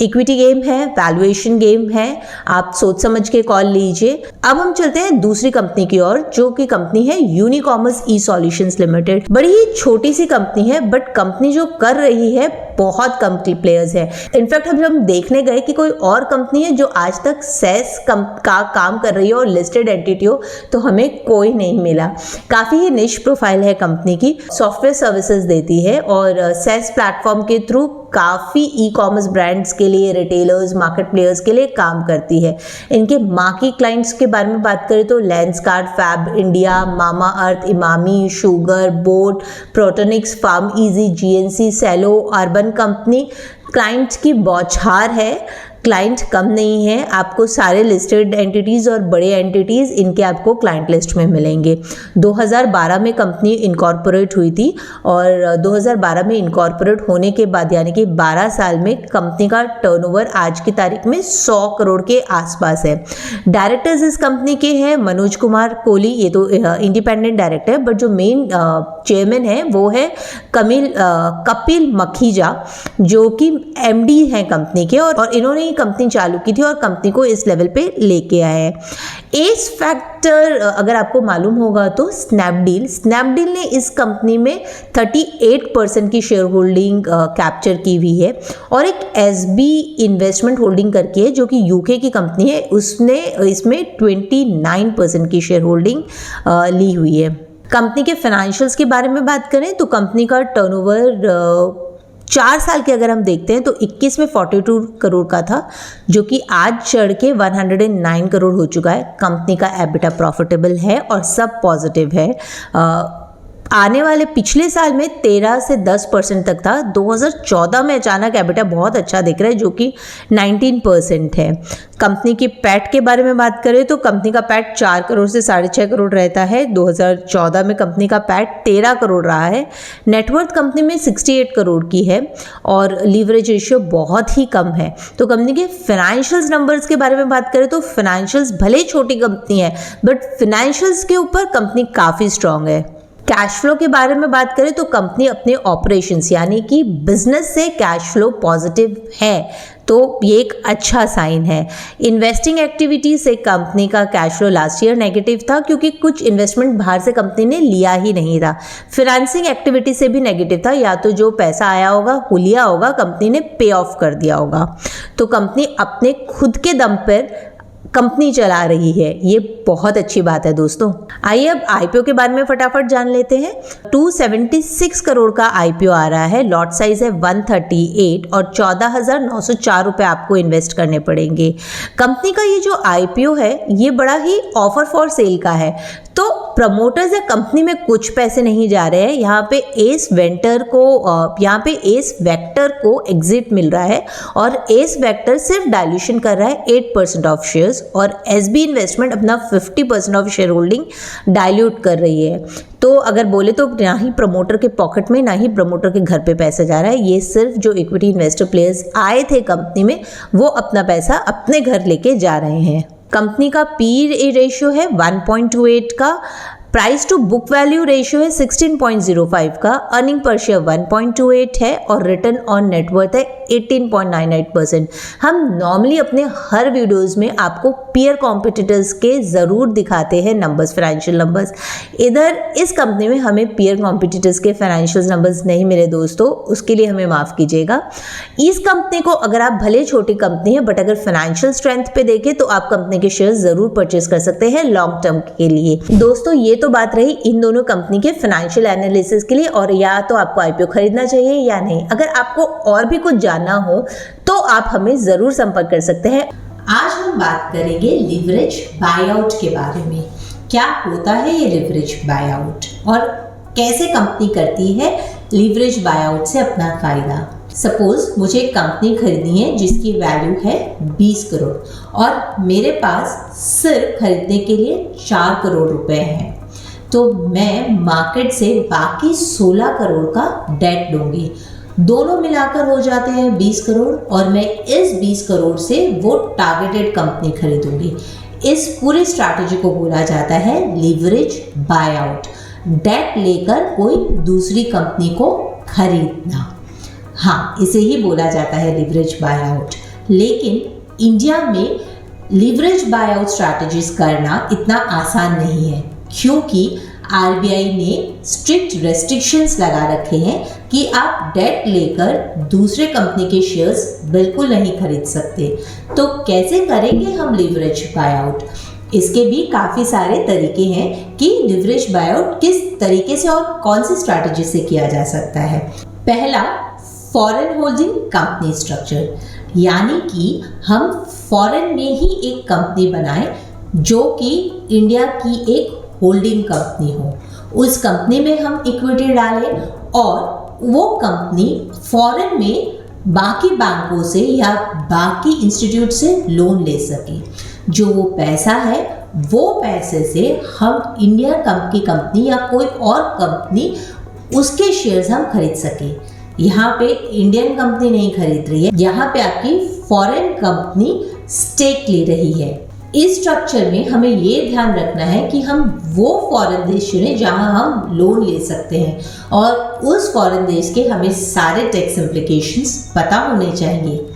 इक्विटी गेम है, वैल्यूएशन गेम है, आप सोच समझ के कॉल लीजिए। अब हम चलते हैं दूसरी कंपनी की ओर, जो कि कंपनी है यूनिकॉमर्स ई सॉल्यूशंस लिमिटेड। बड़ी ही छोटी सी कंपनी है, बट कंपनी जो कर रही है बहुत कम प्लेयर्स है। इनफैक्ट अभी हम देखने गए कि कोई और कंपनी है जो आज तक सेस का काम कर रही हो और लिस्टेड एंटिटी हो, तो हमें कोई नहीं मिला। काफ़ी ही निश प्रोफाइल है कंपनी की, सॉफ्टवेयर सर्विसेज देती है और सेस प्लेटफॉर्म के थ्रू काफ़ी ई कॉमर्स ब्रांड्स के लिए, रिटेलर्स, मार्केट प्लेयर्स के लिए काम करती है। इनके मार्की क्लाइंट्स के बारे में बात करें तो Lenskart, Fabindia, Mamaearth, Emami, Sugar, boAt, Protinex, PharmEasy, GNC, Cello, Urban Company clients की बौछार है। क्लाइंट कम नहीं है, आपको सारे लिस्टेड एंटिटीज़ और बड़े एंटिटीज़ इनके आपको क्लाइंट लिस्ट में मिलेंगे। 2012 में कंपनी इनकॉर्पोरेट हुई थी और 2012 में इनकॉर्पोरेट होने के बाद यानी कि 12 साल में कंपनी का टर्नओवर आज की तारीख में 100 करोड़ के आसपास है। डायरेक्टर्स इस कंपनी के हैं मनोज कुमार कोहली, ये तो इंडिपेंडेंट डायरेक्टर है, बट जो मेन चेयरमैन है वो है कपिल मखीजा, जो कि एमडी हैं कंपनी के, और इन्होंने कंपनी चालू की थी और कंपनी को इस लेवल पे लेके आए हैं। एस फैक्टर अगर आपको मालूम होगा तो स्नैपडील ने इस कंपनी में 38% की शेयर होल्डिंग कैप्चर की हुई है और एक एसबी इन्वेस्टमेंट होल्डिंग करके है जो कि यूके की कंपनी है, उसने इसमें 29% की शेयर होल्डिंग ली हुई है। कंपनी के फाइनेंशियल्स के बारे में बात करें तो कंपनी का टर्नओवर 4 साल के अगर हम देखते हैं तो 21 में 42 करोड़ का था, जो कि आज चढ़ के 109 करोड़ हो चुका है। कंपनी का एबिटा प्रॉफिटेबल है और सब पॉजिटिव है। आने वाले पिछले साल में 13 से 10% तक था। 2014 में अचानक एबिटा बहुत अच्छा दिख रहा है जो कि 19% है। कंपनी की पैट के बारे में बात करें तो कंपनी का पैट 4 करोड़ से 6.5 करोड़ रहता है। 2014 में कंपनी का पैट 13 करोड़ रहा है। नेटवर्थ कंपनी में 68 करोड़ की है और लीवरेज रेशियो बहुत ही कम है। तो कंपनी के फाइनेंशियल्स नंबर्स के बारे में बात करें तो फाइनेंशियल्स भले छोटी कंपनी है बट फाइनेंशियल्स के ऊपर कंपनी काफ़ी स्ट्रांग है। कैश फ्लो के बारे में बात करें तो कंपनी अपने ऑपरेशंस यानी कि बिजनेस से कैश फ्लो पॉजिटिव है, तो ये एक अच्छा साइन है। इन्वेस्टिंग एक्टिविटी से कंपनी का cash flow last year negative था क्योंकि कुछ इन्वेस्टमेंट बाहर से कंपनी ने लिया ही नहीं था। फाइनेंसिंग एक्टिविटी से भी नेगेटिव था, या तो जो पैसा आया होगा लिया होगा कंपनी ने पे ऑफ कर दिया होगा। तो कंपनी अपने खुद के दम पर कंपनी चला रही है, ये बहुत अच्छी बात है दोस्तों। आइए अब आईपीओ के बारे में फटाफट जान लेते हैं। 276 करोड़ का आईपीओ आ रहा है, लॉट साइज है 138 और 14,904 रुपये आपको इन्वेस्ट करने पड़ेंगे। कंपनी का ये जो आईपीओ है ये बड़ा ही ऑफर फॉर सेल का है, तो प्रमोटर्स या कंपनी में कुछ पैसे नहीं जा रहे हैं, यहाँ पे एस वेक्टर को एग्जिट मिल रहा है और एस वेक्टर सिर्फ डायल्यूशन कर रहा है 8% ऑफ शेयर्स और एसबी इन्वेस्टमेंट अपना 50% ऑफ शेयर होल्डिंग डायल्यूट कर रही है। तो अगर बोले तो ना ही प्रमोटर के पॉकेट में ना ही प्रमोटर के घर पे पैसा जा रहा है, ये सिर्फ जो इक्विटी इन्वेस्टर प्लेयर्स आए थे कंपनी में वो अपना पैसा अपने घर लेके जा रहे हैं। कंपनी का पी रेशियो है 1.28 का, price to book value ratio है 16.05 का, अर्निंग पर शेयर 1.28 है और रिटर्न ऑन नेटवर्थ है 18.98%। हम नॉर्मली अपने हर वीडियोस में आपको पीयर कॉम्पिटिटर्स के ज़रूर दिखाते हैं नंबर्स, फाइनेंशियल नंबर्स। इधर इस कंपनी में हमें पीयर कॉम्पिटिटर्स के फाइनेंशियल नंबर्स नहीं मिले दोस्तों, उसके लिए हमें माफ़ कीजिएगा। इस कंपनी को अगर आप भले छोटी कंपनी है बट अगर फाइनेंशियल स्ट्रेंथ पे देखें तो आप कंपनी के शेयर ज़रूर परचेज कर सकते हैं लॉन्ग टर्म के लिए। दोस्तों ये तो बात रही इन दोनों कंपनी के फाइनेंशियल एनालिसिस के लिए और या तो आपको आईपीओ खरीदना चाहिए या नहीं। अगर आपको और भी कुछ जानना हो तो आप हमें जरूर संपर्क कर सकते हैं। आज हम बात करेंगे लिवरेज बायआउट के बारे में। क्या होता है ये लिवरेज बायआउट और कैसे कंपनी करती है लिवरेज बायआउट से अपना फायदा। सपोज मुझे एक कंपनी खरीदनी है जिसकी वैल्यू है 20 करोड़ और मेरे पास सिर्फ खरीदने के लिए 4 करोड़ रुपए हैं, तो मैं मार्केट से बाकी 16 करोड़ का डेट लूंगी। दोनों मिलाकर हो जाते हैं 20 करोड़ और मैं इस 20 करोड़ से वो टारगेटेड कंपनी खरीदूंगी। इस पूरी स्ट्रैटेजी को बोला जाता है लिवरेज बायआउट, डेट लेकर कोई दूसरी कंपनी को खरीदना। हाँ, इसे ही बोला जाता है लिवरेज बायआउट। लेकिन इंडिया में लिवरेज बायआउट स्ट्रैटेजीज करना इतना आसान नहीं है क्योंकि आरबीआई ने स्ट्रिक्ट रेस्ट्रिक्शंस लगा रखे हैं कि आप डेट लेकर दूसरे कंपनी के शेयर्स बिल्कुल नहीं खरीद सकते। तो कैसे करेंगे हम लिवरेज बायआउट? इसके भी काफ़ी सारे तरीके हैं कि लिवरेज बायआउट किस तरीके से और कौन सी स्ट्रैटेजी से किया जा सकता है। पहला, फॉरेन होल्डिंग कंपनी स्ट्रक्चर, यानी कि हम फॉरेन में ही एक कंपनी बनाएं जो कि इंडिया की एक होल्डिंग कंपनी हो। उस कंपनी में हम इक्विटी डालें और वो कंपनी फॉरेन में बाकी बैंकों से या बाकी इंस्टीट्यूट से लोन ले सके। जो वो पैसा है वो पैसे से हम इंडिया की कंपनी या कोई और कंपनी उसके शेयर्स हम खरीद सके। यहाँ पे इंडियन कंपनी नहीं खरीद रही है, यहाँ पे आपकी फॉरेन कंपनी स्टेक ले रही है। इस स्ट्रक्चर में हमें ये ध्यान रखना है कि हम वो फॉरेन देश चुने जहां हम लोन ले सकते हैं और उस फॉरेन देश के हमें सारे टैक्स इम्प्लीकेशंस पता होने चाहिए।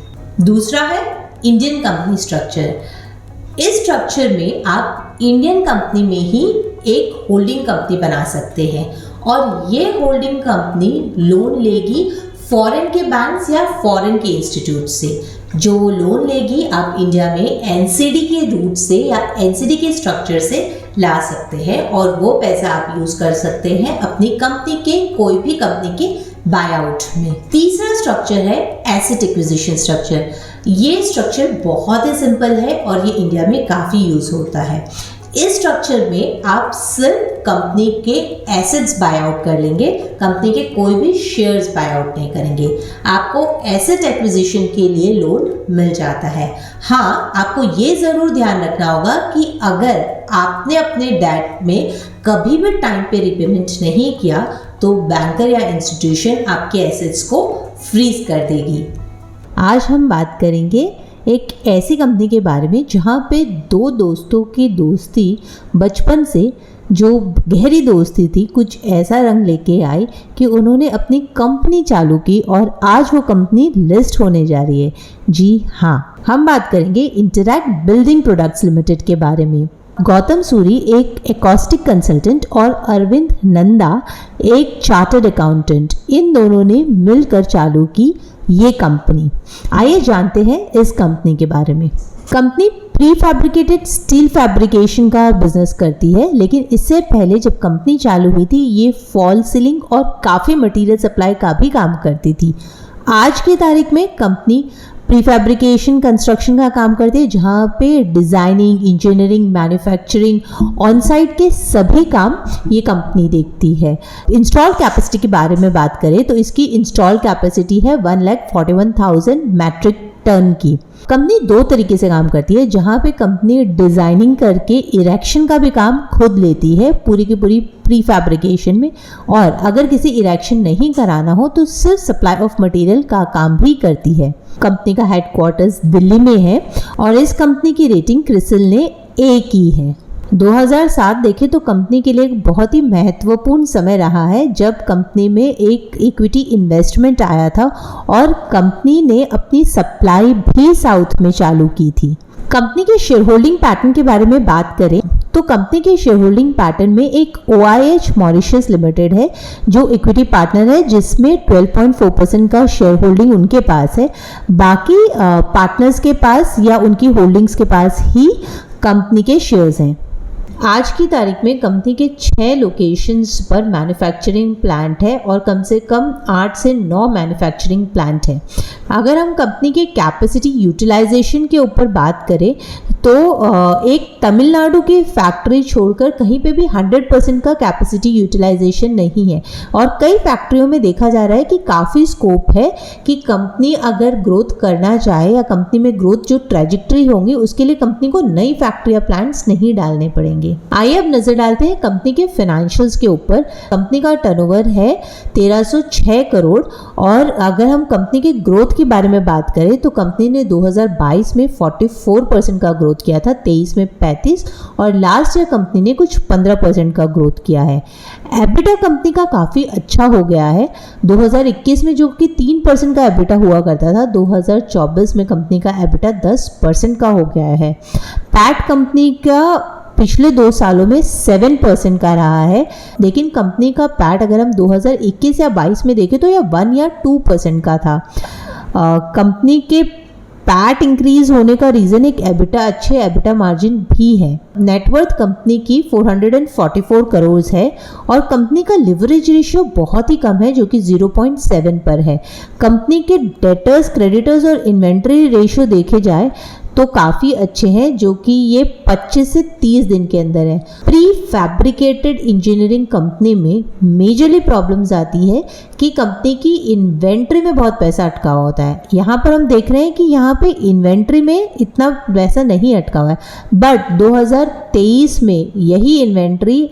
दूसरा है इंडियन कंपनी स्ट्रक्चर। इस स्ट्रक्चर में आप इंडियन कंपनी में ही एक होल्डिंग कंपनी बना सकते हैं और ये होल्डिंग कंपनी लोन लेगी फॉरेन के बैंक्स या फॉरेन के इंस्टीट्यूट से। जो लोन लेगी आप इंडिया में एनसीडी के रूट से या एनसीडी के स्ट्रक्चर से ला सकते हैं और वो पैसा आप यूज कर सकते हैं अपनी कंपनी के कोई भी कंपनी के बायआउट में। तीसरा स्ट्रक्चर है एसेट एक्विजिशन स्ट्रक्चर। ये स्ट्रक्चर बहुत ही सिंपल है और ये इंडिया में काफ़ी यूज होता है। इस स्ट्रक्चर में आप सिर्फ कंपनी के एसेट्स बाय आउट कर लेंगे, कंपनी के कोई भी शेयर्स बाय आउट नहीं करेंगे। आपको एसेट एक्विजिशन के लिए लोन मिल जाता है। हाँ, आपको ये ज़रूर ध्यान रखना होगा कि अगर आपने अपने डेट में कभी भी टाइम पे रिपेमेंट नहीं किया तो बैंकर या इंस्टीट्यूशन आपके एसेट्स को फ्रीज कर देगी। आज हम बात करेंगे एक ऐसी कंपनी के बारे में जहाँ पे दो दोस्तों की दोस्ती बचपन से जो गहरी दोस्ती थी कुछ ऐसा रंग लेके आई कि उन्होंने अपनी कंपनी चालू की और आज वो कंपनी लिस्ट होने जा रही है। जी हाँ, हम बात करेंगे इंटरैक्ट बिल्डिंग प्रोडक्ट्स लिमिटेड के बारे में। गौतम सूरी एक एकॉस्टिक कंसल्टेंट और अरविंद नंदा एक चार्टर्ड अकाउंटेंट, इन दोनों ने मिलकर चालू की ये कंपनी। आइए जानते हैं इस कंपनी के बारे में। Company pre fabricated steel fabrication का बिजनेस करती है, लेकिन इससे पहले जब कंपनी चालू हुई थी ये फॉल सीलिंग और काफ़ी मटेरियल सप्लाई का भी काम करती थी। आज की तारीख में कंपनी प्रीफैब्रिकेशन कंस्ट्रक्शन का काम करती है, जहाँ पे designing, engineering, manufacturing, on site के सभी काम ये कंपनी देखती है। इंस्टॉल कैपेसिटी के बारे में बात करें तो इसकी इंस्टॉल कैपेसिटी है 1,41,000 मैट्रिक टन की। कंपनी दो तरीके से काम करती है, जहाँ पे कंपनी डिज़ाइनिंग करके इरेक्शन का भी काम खुद लेती है पूरी की पूरी प्री फैब्रिकेशन में, और अगर किसी इरेक्शन नहीं कराना हो तो सिर्फ सप्लाई ऑफ मटेरियल का काम भी करती है। कंपनी का हेडक्वार्टर्स दिल्ली में है और इस कंपनी की रेटिंग क्रिसिल ने A की है। 2007 देखें तो कंपनी के लिए एक बहुत ही महत्वपूर्ण समय रहा है, जब कंपनी में एक इक्विटी इन्वेस्टमेंट आया था और कंपनी ने अपनी सप्लाई भी साउथ में चालू की थी। कंपनी के शेयर होल्डिंग पैटर्न के बारे में बात करें तो कंपनी के शेयर होल्डिंग पैटर्न में एक OIH मॉरिशस लिमिटेड है जो इक्विटी पार्टनर है, जिसमें 12.4% का शेयर होल्डिंग उनके पास है। बाकी पार्टनर्स के पास या उनकी होल्डिंग्स के पास ही कंपनी के शेयर्स हैं। आज की तारीख में कंपनी के 6 लोकेशंस पर मैन्युफैक्चरिंग प्लांट है और कम से कम 8 से 9 मैन्युफैक्चरिंग प्लांट है। अगर हम कंपनी के कैपेसिटी यूटिलाइजेशन के ऊपर बात करें तो एक तमिलनाडु की फैक्ट्री छोड़कर कहीं पे भी 100% का कैपेसिटी यूटिलाइजेशन नहीं है, और कई फैक्ट्रियों में देखा जा रहा है कि काफ़ी स्कोप है कि कंपनी अगर ग्रोथ करना चाहे या कंपनी में ग्रोथ जो ट्रेजेक्टरी होंगी उसके लिए कंपनी को नई फैक्ट्री या प्लांट्स नहीं डालने पड़ेंगे। आइए अब नजर डालते हैं कंपनी के फाइनेंशियल्स के ऊपर। कंपनी का टर्नओवर है 1306 करोड़, और अगर हम कंपनी के ग्रोथ के बारे में बात करें तो कंपनी ने 2022 में 44% का ग्रोथ किया था, 23 में 35, और लास्ट ईयर कंपनी ने कुछ 15% का ग्रोथ किया है। एबिटा कंपनी का काफ़ी अच्छा हो गया है। 2021 में जो कि 3% का एबिटा हुआ करता था, 2024 में कंपनी का एबिटा 10% का हो गया है। पैट कंपनी का पिछले 2 सालों में 7% का रहा है, लेकिन कंपनी का पैट अगर हम 2021 या 22 में देखें तो यह 1 या 2% का था। कंपनी के पैट इंक्रीज होने का रीज़न एक एबिटा, अच्छे एबिटा मार्जिन भी है। नेटवर्थ कंपनी की 444 करोड़ है और कंपनी का लिवरेज रेशियो बहुत ही कम है जो कि 0.7 पर है। कंपनी के डेटर्स, क्रेडिटर्स और इन्वेंट्री रेशियो देखे जाए तो काफ़ी अच्छे हैं, जो कि ये 25 से 30 दिन के अंदर है। प्री फैब्रिकेटेड इंजीनियरिंग कंपनी में मेजरली प्रॉब्लम्स आती है कि कंपनी की इन्वेंट्री में बहुत पैसा अटका हुआ होता है। यहाँ पर हम देख रहे हैं कि यहाँ पे इन्वेंट्री में इतना पैसा नहीं अटका हुआ है, बट 2023 में यही इन्वेंट्री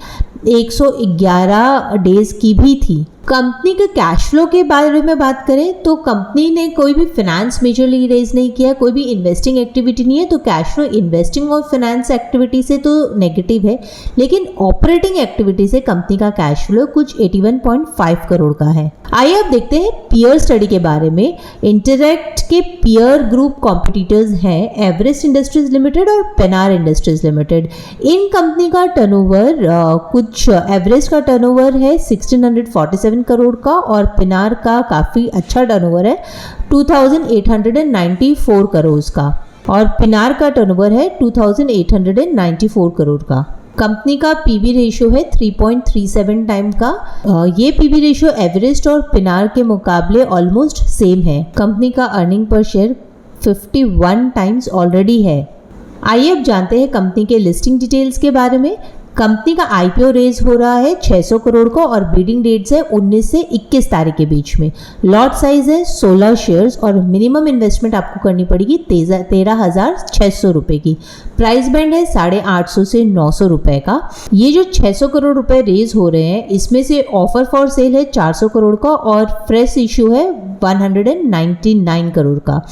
111 डेज की भी थी। कंपनी के कैश फ्लो के बारे में बात करें तो कंपनी ने कोई भी फाइनेंस मेजरली रेज नहीं किया, कोई भी इन्वेस्टिंग एक्टिविटी नहीं है, तो कैश फ्लो इन्वेस्टिंग और फाइनेंस एक्टिविटी से तो नेगेटिव है, लेकिन ऑपरेटिंग एक्टिविटी से कंपनी का कैश फ्लो कुछ 81.5 करोड़ का है। आइए अब देखते हैं पीयर स्टडी के बारे में। इंटरैक्ट के पीयर ग्रुप कॉम्पिटिटर्स हैं एवरेस्ट इंडस्ट्रीज लिमिटेड और पेनार इंडस्ट्रीज लिमिटेड। इन कंपनी का टर्नओवर कुछ एवरेस्ट का टर्नओवर है 1647 करोड़ का और पिनार का काफ़ी अच्छा टर्नओवर है 2894 करोड़ का, और पिनार का टर्नओवर है 2894 करोड़ का। कंपनी का पीबी रेशियो है 3.37 टाइम का। ये पीबी रेशियो एवरेस्ट और पिनार के मुकाबले ऑलमोस्ट सेम है। कंपनी का earning per share 51 times already है। आइए अब जानते हैं कंपनी के लिस्टिंग डिटेल्स के बारे में। कंपनी का IPO रेज हो रहा है 600 करोड़ का और बिडिंग डेट्स है 19 से 21 तारीख के बीच में। लॉट साइज है 16 शेयर्स और मिनिमम इन्वेस्टमेंट आपको करनी पड़ेगी 13,600 रुपये की। प्राइस बैंड है 850 से 900 रुपये का। ये जो 600 करोड़ रुपए रेज हो रहे हैं, इसमें से ऑफर फॉर सेल है 400 करोड़ का और फ्रेश इशू है 199 करोड़ का।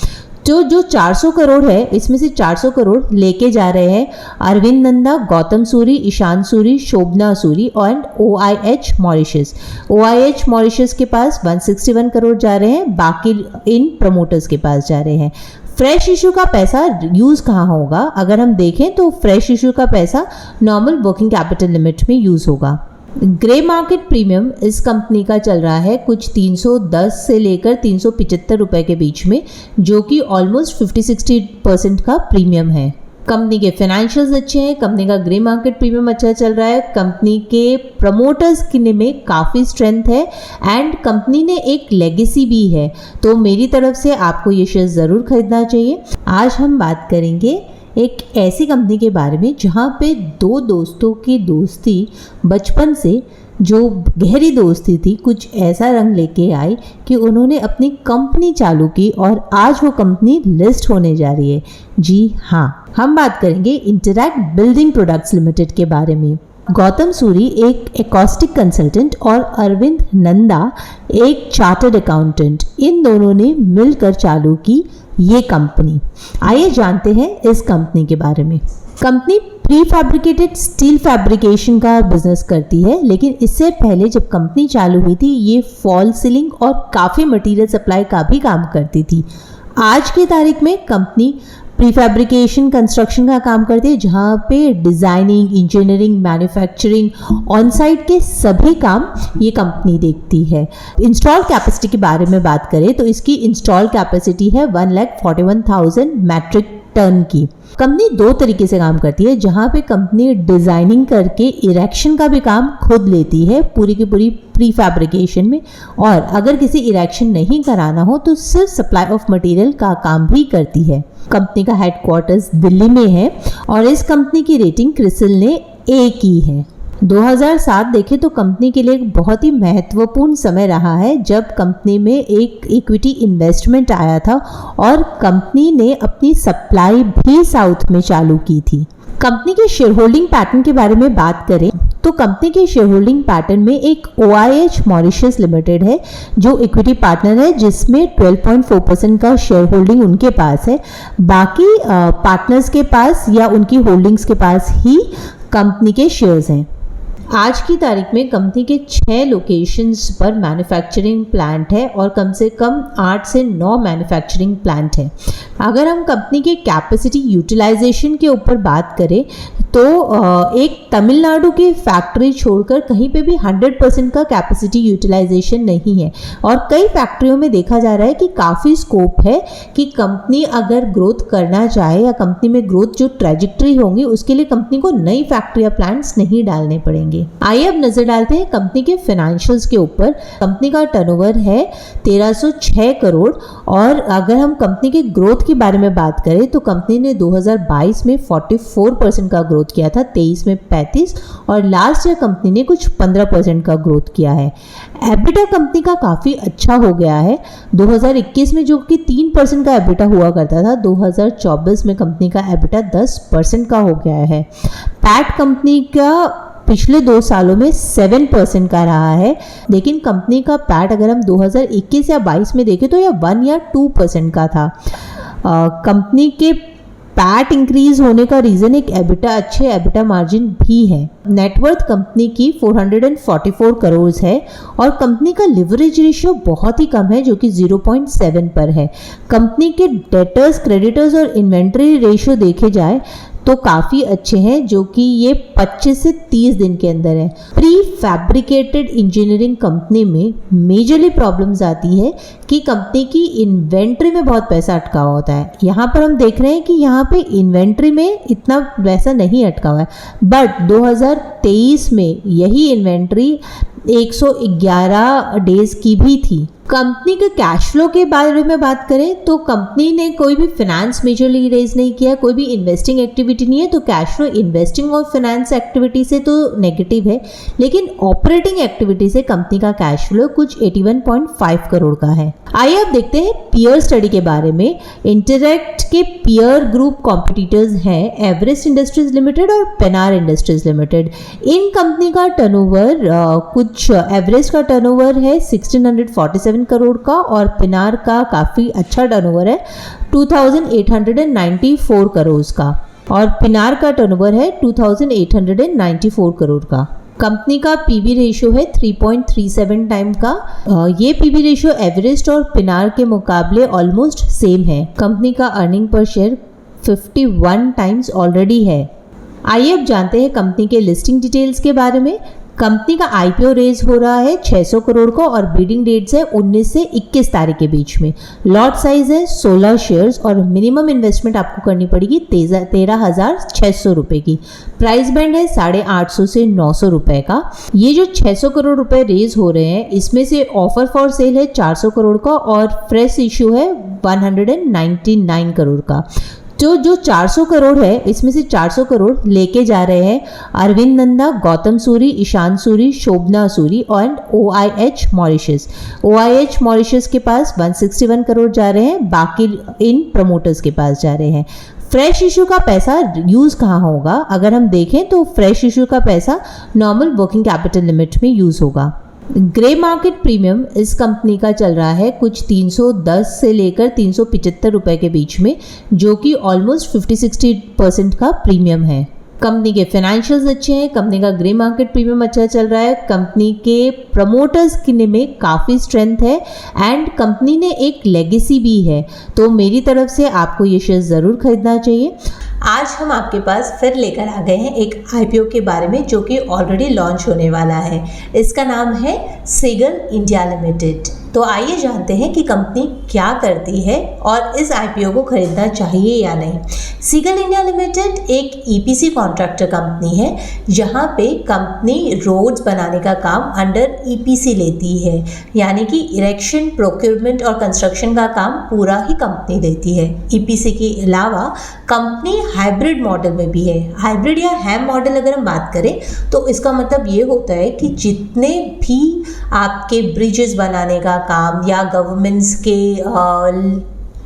जो 400 करोड़ है, इसमें से 400 करोड़ लेके जा रहे हैं अरविंद नंदा, गौतम सूरी, ईशान सूरी, शोभना सूरी और OIH मॉरिशस। OIH मॉरिशस के पास 161 करोड़ जा रहे हैं, बाकी इन प्रमोटर्स के पास जा रहे हैं। फ्रेश इशू का पैसा यूज़ कहाँ होगा? अगर हम देखें तो फ्रेश इशू का पैसा नॉर्मल वर्किंग कैपिटल लिमिट में यूज़ होगा। ग्रे मार्केट प्रीमियम इस कंपनी का चल रहा है कुछ 310 से लेकर 375 रुपए के बीच में, जो कि ऑलमोस्ट 50-60% का प्रीमियम है। कंपनी के फाइनेंशियल्स अच्छे हैं, कंपनी का ग्रे मार्केट प्रीमियम अच्छा चल रहा है, कंपनी के प्रमोटर्स में काफ़ी स्ट्रेंथ है एंड कंपनी ने एक लेगेसी भी है। तो मेरी तरफ से आपको ये शेयर ज़रूर खरीदना चाहिए। आज हम बात करेंगे एक ऐसी कंपनी के बारे में जहाँ पे दो दोस्तों की दोस्ती बचपन से जो गहरी दोस्ती थी कुछ ऐसा रंग लेके आई कि उन्होंने अपनी कंपनी चालू की और आज वो कंपनी लिस्ट होने जा रही है। जी हाँ, हम बात करेंगे इंटरैक्ट बिल्डिंग प्रोडक्ट्स लिमिटेड के बारे में। गौतम सूरी एक एकॉस्टिक कंसल्टेंट और अरविंद नंदा एक चार्टर्ड अकाउंटेंट, इन दोनों ने मिलकर चालू की ये कंपनी। आइए जानते हैं इस कंपनी के बारे में। Company pre fabricated steel fabrication का बिजनेस करती है, लेकिन इससे पहले जब कंपनी चालू हुई थी ये फॉल सीलिंग और काफ़ी मटेरियल सप्लाई का भी काम करती थी। आज की तारीख में कंपनी प्री फैब्रिकेशन कंस्ट्रक्शन का काम करती है, जहाँ पे designing, engineering, manufacturing, on site के सभी काम ये कंपनी देखती है। इंस्टॉल कैपेसिटी के बारे में बात करें तो इसकी इंस्टॉल कैपेसिटी है 1,41,000 मैट्रिक टन की। कंपनी दो तरीके से काम करती है, जहाँ पे कंपनी डिज़ाइनिंग करके इरेक्शन का भी काम खुद लेती है पूरी की पूरी प्री फैब्रिकेशन में, और अगर किसी इरेक्शन नहीं कराना हो तो सिर्फ सप्लाई ऑफ मटेरियल का काम भी करती है। कंपनी का हेडक्वार्टर्स दिल्ली में है और इस कंपनी की रेटिंग क्रिसिल ने ए की है। 2007 देखें तो कंपनी के लिए एक बहुत ही महत्वपूर्ण समय रहा है, जब कंपनी में एक इक्विटी इन्वेस्टमेंट आया था और कंपनी ने अपनी सप्लाई भी साउथ में चालू की थी। कंपनी के शेयर होल्डिंग पैटर्न के बारे में बात करें तो कंपनी के शेयर होल्डिंग पैटर्न में एक OIH मॉरिशस लिमिटेड है जो इक्विटी पार्टनर है, जिसमें 12.4% का शेयर होल्डिंग उनके पास है। बाकी पार्टनर्स के पास या उनकी होल्डिंग्स के पास ही कंपनी के शेयर्स हैं। आज की तारीख में कंपनी के 6 लोकेशंस पर मैन्युफैक्चरिंग प्लांट है और कम से कम 8 से 9 मैन्युफैक्चरिंग प्लांट है। अगर हम कंपनी के कैपेसिटी यूटिलाइजेशन के ऊपर बात करें तो एक तमिलनाडु की फैक्ट्री छोड़कर कहीं पे भी 100% का कैपेसिटी यूटिलाइजेशन नहीं है, और कई फैक्ट्रियों में देखा जा रहा है कि काफ़ी स्कोप है कि कंपनी अगर ग्रोथ करना चाहे या कंपनी में ग्रोथ जो ट्रेजेक्टरी होंगी उसके लिए कंपनी को नई फैक्ट्री या प्लांट्स नहीं डालने पड़ेंगे। आइए अब नजर डालते हैं कंपनी के फाइनेंशियल्स के ऊपर। कंपनी का टर्नओवर है 1306 करोड़, और अगर हम कंपनी के ग्रोथ के बारे में बात करें तो कंपनी ने 2022 में 44% का ग्रोथ किया था, 23 में 35, और लास्ट ईयर कंपनी ने कुछ 15% का ग्रोथ किया है। एबिटा कंपनी का काफ़ी अच्छा हो गया है। 2021 में जो कि 3% का एबिटा हुआ करता था, 2024 में कंपनी का एबिटा 10% का हो गया है। पैट कंपनी का पिछले 2 सालों में 7% का रहा है, लेकिन कंपनी का पैट अगर हम 2021 या 22 में देखें तो यह 1 या 2% का था। कंपनी के पैट इंक्रीज होने का रीज़न एक एबिटा, अच्छे एबिटा मार्जिन भी है। नेटवर्थ कंपनी की 444 करोड़ है और कंपनी का लिवरेज रेशियो बहुत ही कम है जो कि 0.7 पर है। कंपनी के डेटर्स, क्रेडिटर्स और इन्वेंट्री रेशियो देखे जाए तो काफ़ी अच्छे हैं, जो कि ये 25 से 30 दिन के अंदर है। प्री फैब्रिकेटेड इंजीनियरिंग कंपनी में मेजरली प्रॉब्लम्स आती है कि कंपनी की इन्वेंट्री में बहुत पैसा अटका हुआ होता है। यहाँ पर हम देख रहे हैं कि यहाँ पे इन्वेंट्री में इतना पैसा नहीं अटका हुआ है, बट 2023 में यही इन्वेंट्री 111 डेज की भी थी। कंपनी के कैश फ्लो के बारे में बात करें तो कंपनी ने कोई भी फाइनेंस मेजरली रेज नहीं किया, कोई भी इन्वेस्टिंग एक्टिविटी नहीं है, तो कैश फ्लो इन्वेस्टिंग और फाइनेंस एक्टिविटी से तो नेगेटिव है, लेकिन ऑपरेटिंग एक्टिविटी से कंपनी का कैश फ्लो कुछ 81.5 करोड़ का है। आइए अब देखते हैं पीयर स्टडी के बारे में। इंटरैक्ट के पीयर ग्रुप कॉम्पिटिटर्स हैं एवरेस्ट इंडस्ट्रीज लिमिटेड और पेनार इंडस्ट्रीज लिमिटेड। इन कंपनी का टर्नओवर कुछ एवरेस्ट का टर्नओवर है 1647 करोड़ का और पिनार का काफ़ी अच्छा टर्नओवर है 2894 करोड़ का, और पिनार का टर्नओवर है 2894 करोड़ का। कंपनी का पीबी रेशियो है 3.37 टाइम का। ये पीबी रेशियो एवरेस्ट और पिनार के मुकाबले ऑलमोस्ट सेम है। कंपनी का earning per share 51 times already है। आइए अब जानते हैं कंपनी के लिस्टिंग डिटेल्स के बारे में। कंपनी का आईपीओ रेज हो रहा है 600 करोड़ का और बिडिंग डेट्स है 19 से 21 तारीख के बीच में। लॉट साइज है 16 शेयर्स और मिनिमम इन्वेस्टमेंट आपको करनी पड़ेगी 13,600 रुपए की। प्राइस बैंड है 850 से 900 रुपए का। ये जो 600 करोड़ रुपए रेज हो रहे हैं इसमें से ऑफर फॉर सेल है 400 करोड़ का और फ्रेश इशू है 199 करोड़ का। तो जो 400 करोड़ है इसमें से 400 करोड़ लेके जा रहे हैं अरविंद नंदा, गौतम सूरी, ईशान सूरी, शोभना सूरी और OIH मॉरिशस। OIH मॉरिशस के पास 161 करोड़ जा रहे हैं, बाकी इन प्रमोटर्स के पास जा रहे हैं। फ्रेश इशू का पैसा यूज़ कहाँ होगा? अगर हम देखें तो फ्रेश इशू का पैसा नॉर्मल वर्किंग कैपिटल लिमिट में यूज़ होगा। ग्रे मार्केट प्रीमियम इस कंपनी का चल रहा है कुछ 310 से लेकर 375 रुपए के बीच में, जो कि ऑलमोस्ट 50-60% का प्रीमियम है। कंपनी के फाइनेंशियल्स अच्छे हैं, कंपनी का ग्रे मार्केट प्रीमियम अच्छा चल रहा है, कंपनी के प्रमोटर्स में काफ़ी स्ट्रेंथ है एंड कंपनी ने एक लेगेसी भी है। तो मेरी तरफ से आपको ये शेयर ज़रूर खरीदना चाहिए। आज हम आपके पास फिर लेकर आ गए हैं एक आईपीओ के बारे में जो कि ऑलरेडी लॉन्च होने वाला है। इसका नाम है सीगल इंडिया लिमिटेड। तो आइए जानते हैं कि कंपनी क्या करती है और इस आईपीओ को खरीदना चाहिए या नहीं। सीगल इंडिया लिमिटेड एक ईपीसी कॉन्ट्रैक्टर कंपनी है जहां पे कंपनी रोड्स बनाने का काम अंडर ईपीसी लेती है, यानी कि इरेक्शन, प्रोक्योरमेंट और कंस्ट्रक्शन का काम पूरा ही कंपनी देती है। ईपीसी के अलावा कंपनी हाइब्रिड मॉडल में भी है। हाइब्रिड या हैम मॉडल अगर हम बात करें तो इसका मतलब ये होता है कि जितने भी आपके ब्रिजेस बनाने का काम या गवर्नमेंट्स के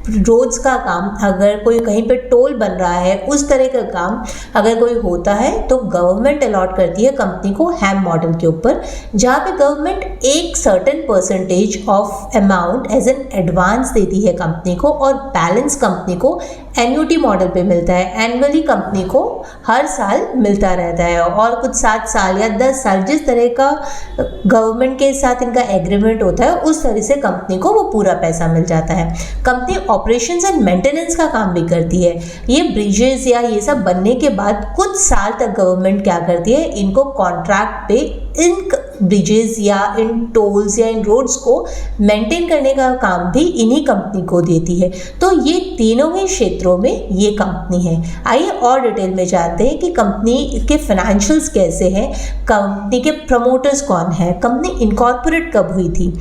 रोड्स का काम, अगर कोई कहीं पे टोल बन रहा है उस तरह का काम अगर कोई होता है तो गवर्नमेंट अलॉट करती है कंपनी को हैम मॉडल के ऊपर, जहाँ पे गवर्नमेंट एक certain percentage of amount as an advance देती है कंपनी को और बैलेंस कंपनी को एन्युटी मॉडल पे मिलता है। एनुअली कंपनी को हर साल मिलता रहता है और कुछ 7 साल या 10 साल जिस तरह का गवर्नमेंट के साथ इनका एग्रीमेंट होता है उस तरह से कंपनी को वो पूरा पैसा मिल जाता है। कंपनी ऑपरेशंस एंड मेंटेनेंस का काम भी करती है। ये ब्रिजेस या ये सब बनने के बाद कुछ साल तक गवर्नमेंट क्या करती है, इनको कॉन्ट्रैक्ट पे इन ब्रिजेस या इन टोल्स या इन रोड्स को मेंटेन करने का काम भी इन्हीं कंपनी को देती है। तो ये तीनों ही क्षेत्रों में ये कंपनी है। आइए और डिटेल में जानते हैं कि कंपनी के फाइनेंशियल्स कैसे हैं, कंपनी के प्रमोटर्स कौन है, कंपनी इनकॉर्पोरेट कब हुई थी।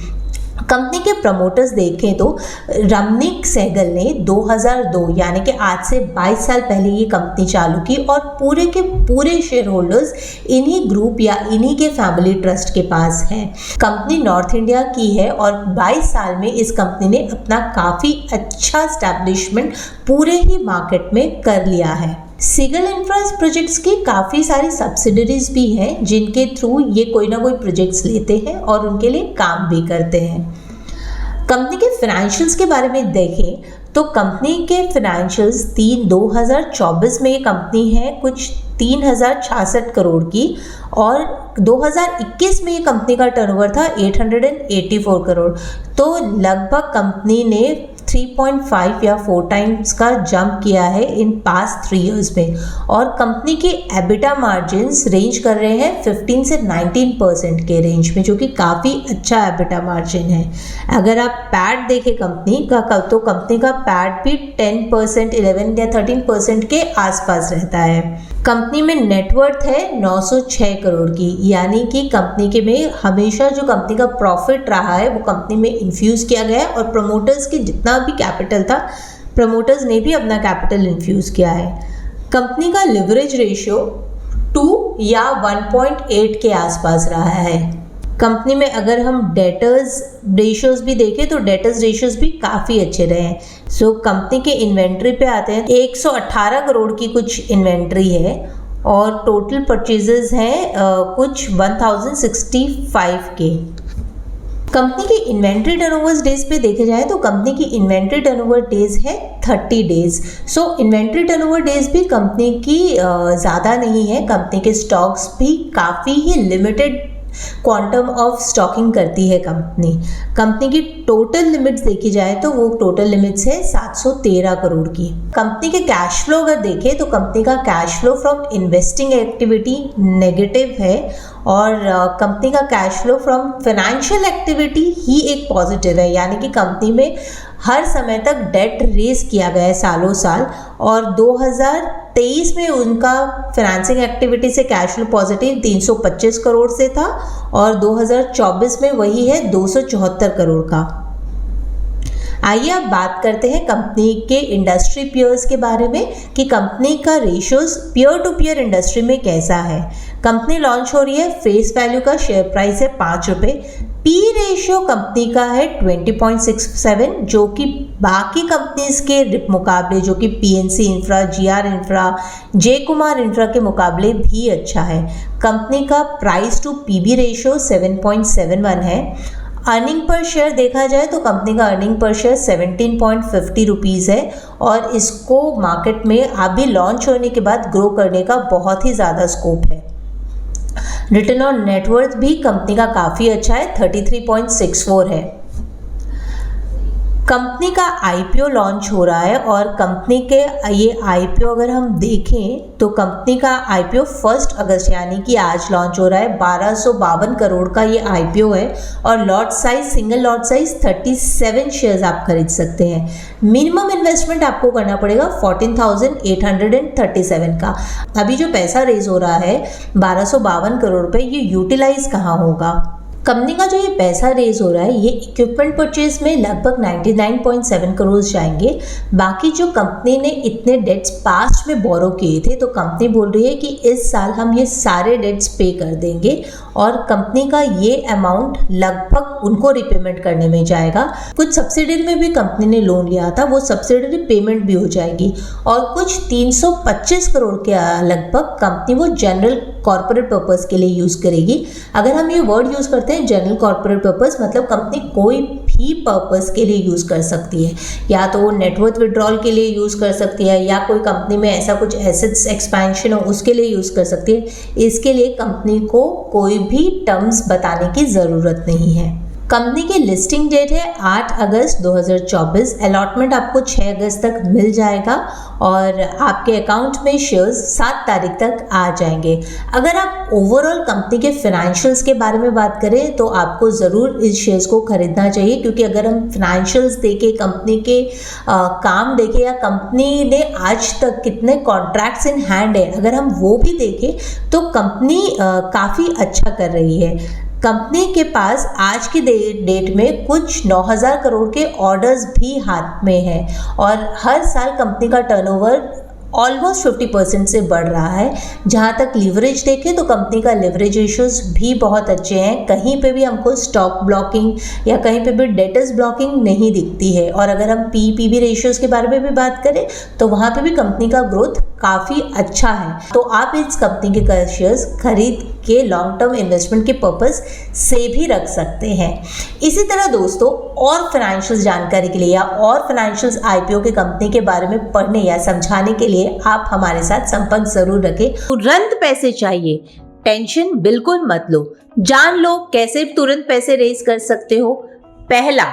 कंपनी के प्रमोटर्स देखें तो रमनीक सहगल ने 2002 यानी कि आज से 22 साल पहले ये कंपनी चालू की और पूरे के पूरे शेयर होल्डर्स इन्हीं ग्रुप या इन्हीं के फैमिली ट्रस्ट के पास है। कंपनी नॉर्थ इंडिया की है और 22 साल में इस कंपनी ने अपना काफ़ी अच्छा एस्टैब्लिशमेंट पूरे ही मार्केट में कर लिया है। सीगल इंफ्रा प्रोजेक्ट्स की काफ़ी सारी सब्सिडरीज भी हैं जिनके थ्रू ये कोई ना कोई प्रोजेक्ट्स लेते हैं और उनके लिए काम भी करते हैं। कंपनी के फाइनेंशियल्स के बारे में देखें तो कंपनी के फाइनेंशियल्स 2024 में ये कंपनी है कुछ 3066 करोड़ की और 2021 में ये कंपनी का टर्नओवर था 884 करोड़। तो लगभग कंपनी ने 3.5 या 4 टाइम्स का जंप किया है इन पास्ट 3 इयर्स में और कंपनी के एबिटा मार्जिन्स रेंज कर रहे हैं 15 से 19% के रेंज में, जो कि काफ़ी अच्छा एबिटा मार्जिन है। अगर आप पैट देखें कंपनी का तो कंपनी का पैट भी 10%, 11 या 13% के आसपास रहता है। कंपनी में नेटवर्थ है 906 करोड़ की, यानी कि कंपनी के में हमेशा जो कंपनी का प्रॉफिट रहा है वो कंपनी में इन्फ्यूज़ किया गया है और प्रमोटर्स की जितना भी कैपिटल था प्रमोटर्स ने भी अपना कैपिटल इन्फ्यूज़ किया है। कंपनी का लिवरेज रेशियो 2 या 1.8 के आसपास रहा है। कंपनी में अगर हम डेटर्स रेशियोज भी देखें तो डेटर्स रेशियोज भी काफ़ी अच्छे रहे हैं। सो कंपनी के इन्वेंट्री पे आते हैं 118 करोड़ की कुछ इन्वेंट्री है और टोटल परचेजेस हैं कुछ 1065 के। कंपनी की इन्वेंट्री टर्नओवर डेज पे देखे जाए तो कंपनी की इन्वेंट्री टर्नओवर डेज है 30 डेज। सो इन्वेंट्री टर्नओवर डेज भी कंपनी की ज़्यादा नहीं है। कंपनी के स्टॉक्स भी काफ़ी ही लिमिटेड क्वांटम ऑफ स्टॉकिंग करती है कंपनी की टोटल लिमिट्स देखी जाए तो वो टोटल लिमिट्स है 713 करोड़ की। कंपनी के कैश फ्लो अगर देखें तो कंपनी का cash flow from investing activity negative है और कंपनी का cash flow from financial activity ही एक पॉजिटिव है, यानी कि कंपनी में हर समय तक डेट रेज किया गया है सालों साल और 2023 में उनका फाइनेंसिंग एक्टिविटी से कैश फ्लो पॉजिटिव 325 करोड़ से था और 2024 में वही है 274 करोड़ का। आइए अब बात करते हैं कंपनी के इंडस्ट्री पियर्स के बारे में कि कंपनी का ratios peer to peer industry में कैसा है। कंपनी लॉन्च हो रही है, फेस वैल्यू का शेयर प्राइस है 5 रुपये, पी रेशियो कंपनी का है 20.67 जो कि बाकी कंपनीज के मुकाबले जो कि पीएनसी इंफ्रा, जीआर इंफ्रा, जे कुमार इंफ्रा के मुकाबले भी अच्छा है। कंपनी का प्राइस टू पीबी रेशियो 7.71 है। अर्निंग पर शेयर देखा जाए तो कंपनी का अर्निंग पर शेयर 17.50 रुपीज़ है और इसको मार्केट में अभी लॉन्च होने के बाद ग्रो करने का बहुत ही ज़्यादा स्कोप है। रिटर्न ऑन नेटवर्थ भी कंपनी का काफ़ी अच्छा है, 33.64 है। कंपनी का आईपीओ लॉन्च हो रहा है और कंपनी के ये आईपीओ अगर हम देखें तो कंपनी का आईपीओ 1 अगस्त यानी कि आज लॉन्च हो रहा है। 1252 करोड़ का ये आईपीओ है और lot size single lot size 37 shares आप खरीद सकते हैं। मिनिमम इन्वेस्टमेंट आपको करना पड़ेगा 14,837 का। अभी जो पैसा रेज हो रहा है 1252 करोड़ रुपये, ये यूटिलाइज कहाँ होगा? कंपनी का जो ये पैसा रेज हो रहा है ये इक्विपमेंट परचेज में लगभग 99.7 करोड़ जाएंगे। बाकी जो कंपनी ने इतने डेट्स पास्ट में बोरो किए थे तो कंपनी बोल रही है कि इस साल हम ये सारे डेट्स पे कर देंगे और कंपनी का ये अमाउंट लगभग उनको रिपेमेंट करने में जाएगा। कुछ सब्सिडरी में भी कंपनी ने लोन लिया था, वो सब्सिडरी पेमेंट भी हो जाएगी और कुछ 325 करोड़ के लगभग कंपनी वो जनरल कॉर्पोरेट पर्पस के लिए यूज़ करेगी। अगर हम ये वर्ड यूज़ करते हैं जनरल कॉर्पोरेट पर्पस, मतलब कंपनी कोई भी पर्पस के लिए यूज़ कर सकती है, या तो वो नेटवर्थ विड्रॉल के लिए यूज़ कर सकती है या कोई कंपनी में ऐसा कुछ एसेट्स एक्सपेंशन हो उसके लिए यूज़ कर सकती है। इसके लिए कंपनी को कोई भी टर्म्स बताने की ज़रूरत नहीं है। कंपनी की लिस्टिंग डेट है 8 अगस्त 2024। अलॉटमेंट आपको 6 अगस्त तक मिल जाएगा और आपके अकाउंट में शेयर्स 7 तारीख तक आ जाएंगे। अगर आप ओवरऑल कंपनी के फाइनेंशियल्स के बारे में बात करें तो आपको ज़रूर इस शेयर्स को खरीदना चाहिए, क्योंकि अगर हम फाइनेंशियल्स देखें, कंपनी के काम देखें या कंपनी ने आज तक कितने कॉन्ट्रैक्ट्स इन हैंड है, अगर हम वो भी देखें तो कंपनी काफ़ी अच्छा कर रही है। कंपनी के पास आज की डेट में कुछ 9,000 करोड़ के ऑर्डर्स भी हाथ में हैं और हर साल कंपनी का टर्नओवर ऑलमोस्ट 50% से बढ़ रहा है। जहाँ तक लीवरेज देखें तो कंपनी का लीवरेज रेशियोज भी बहुत अच्छे हैं, कहीं पे भी हमको स्टॉक ब्लॉकिंग या कहीं पे भी डेटर्स ब्लॉकिंग नहीं दिखती है। और अगर हम पीबी रेशियोज के बारे में भी बात करें तो वहाँ पे भी कंपनी का ग्रोथ काफ़ी अच्छा है। तो आप इस कंपनी के शेयर्स खरीद के लॉन्ग टर्म इन्वेस्टमेंट के पर्पस से भी रख सकते हैं। इसी तरह दोस्तों और फाइनेंशियल जानकारी के लिए या और फाइनेंशियल आईपीओ के कंपनी के बारे में पढ़ने या समझाने के लिए आप हमारे साथ संपर्क जरूर रखें। तुरंत पैसे चाहिए, टेंशन बिल्कुल मत लो, जान लो कैसे तुरंत पैसे रेज कर सकते हो। पहला,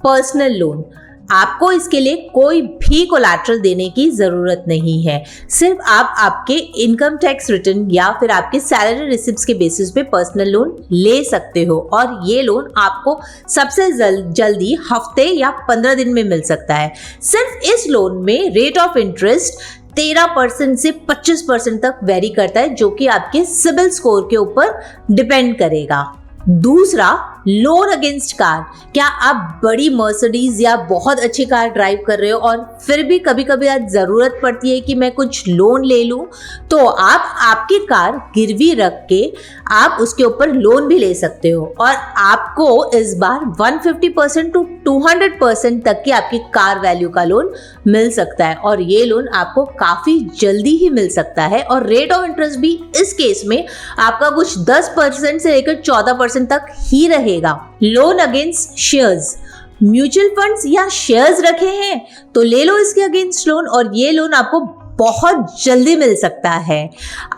पर्सनल लोन। आपको इसके लिए कोई भी कोलैटरल देने की जरूरत नहीं है, सिर्फ आप आपके इनकम टैक्स रिटर्न या फिर आपके सैलरी रिसिप्ट्स के बेसिस पे पर्सनल लोन ले सकते हो और ये लोन आपको सबसे जल्दी हफ्ते या 15 दिन में मिल सकता है। सिर्फ इस लोन में रेट ऑफ इंटरेस्ट 13% से 25% तक वेरी करता है, जो कि आपके सिबिल स्कोर के ऊपर डिपेंड करेगा। दूसरा, लोन अगेंस्ट कार। क्या आप बड़ी मर्सिडीज या बहुत अच्छी कार ड्राइव कर रहे हो और फिर भी कभी कभी आज जरूरत पड़ती है कि मैं कुछ लोन ले लूं, तो आप आपकी कार गिरवी रख के आप उसके ऊपर लोन भी ले सकते हो और आपको इस बार 150% टू 200% तक की आपकी कार वैल्यू का लोन मिल सकता है और ये लोन आपको काफी जल्दी ही मिल सकता है। और रेट ऑफ इंटरेस्ट भी इस केस में आपका कुछ 10% से लेकर 14% तक ही रहेगा। Loan against shares, mutual funds या शेयर्स रखे हैं तो ले लो इसके अगेंस्ट लोन और ये लोन आपको बहुत जल्दी मिल सकता है।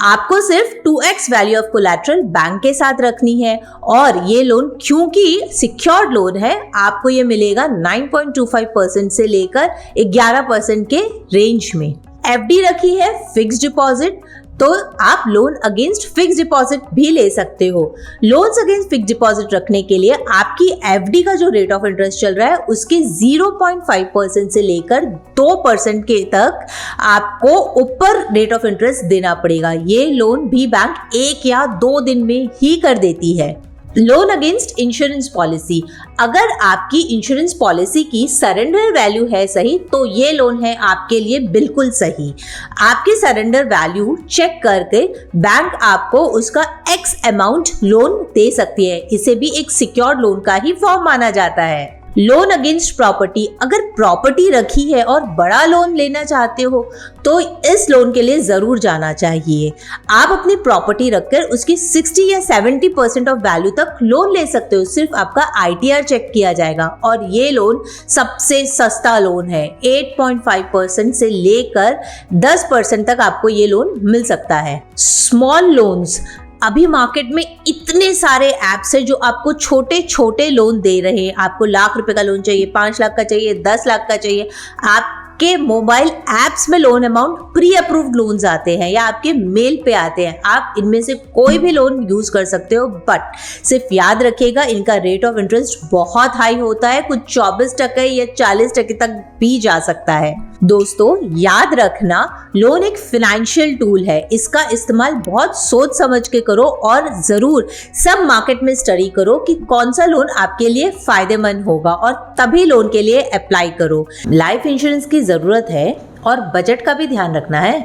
आपको सिर्फ 2x value of collateral bank के साथ रखनी है और ये लोन क्योंकि सिक्योर्ड लोन है आपको ये मिलेगा 9.25% से लेकर 11% के रेंज में। एफडी रखी है फिक्स डिपॉजिट, तो आप लोन अगेंस्ट फिक्स डिपॉजिट भी ले सकते हो। लोन्स अगेंस्ट फिक्स डिपॉजिट रखने के लिए आपकी एफडी का जो रेट ऑफ इंटरेस्ट चल रहा है उसके 0.5% से लेकर 2% के तक आपको ऊपर रेट ऑफ इंटरेस्ट देना पड़ेगा। ये लोन भी बैंक 1 या 2 दिन में ही कर देती है। लोन अगेंस्ट इंश्योरेंस पॉलिसी, अगर आपकी इंश्योरेंस पॉलिसी की सरेंडर वैल्यू है सही तो ये लोन है आपके लिए बिल्कुल सही। आपकी सरेंडर वैल्यू चेक करके बैंक आपको उसका एक्स अमाउंट लोन दे सकती है। इसे भी एक सिक्योर्ड लोन का ही फॉर्म माना जाता है। लोन अगेंस्ट प्रॉपर्टी, अगर प्रॉपर्टी रखी है और बड़ा लोन लेना चाहते हो तो इस लोन के लिए जरूर जाना चाहिए। आप अपनी प्रॉपर्टी रखकर उसकी 60 या 70% ऑफ वैल्यू तक लोन ले सकते हो। सिर्फ आपका ITR चेक किया जाएगा और ये लोन सबसे सस्ता लोन है। 8.5% से लेकर 10% तक आपको ये लोन मिल सकता है। स्मॉल लोन्स, अभी मार्केट में इतने सारे ऐप्स हैं जो आपको छोटे छोटे लोन दे रहे हैं। आपको ₹1,00,000 का लोन चाहिए, 5 लाख का चाहिए, 10 लाख का चाहिए। आपके मोबाइल ऐप्स में loan amount pre approved loans आते हैं या आपके मेल पे आते हैं। आप इनमें से कोई भी लोन यूज कर सकते हो, बट सिर्फ याद रखिएगा इनका रेट ऑफ इंटरेस्ट बहुत हाई होता है, कुछ 24% या 40% तक भी जा सकता है। दोस्तों याद रखना, लोन एक फाइनेंशियल टूल है, इसका इस्तेमाल बहुत सोच समझ के करो और जरूर सब मार्केट में स्टडी करो कि कौन सा लोन आपके लिए फायदेमंद होगा और तभी लोन के लिए अप्लाई करो। लाइफ इंश्योरेंस की जरूरत है और बजट का भी ध्यान रखना है,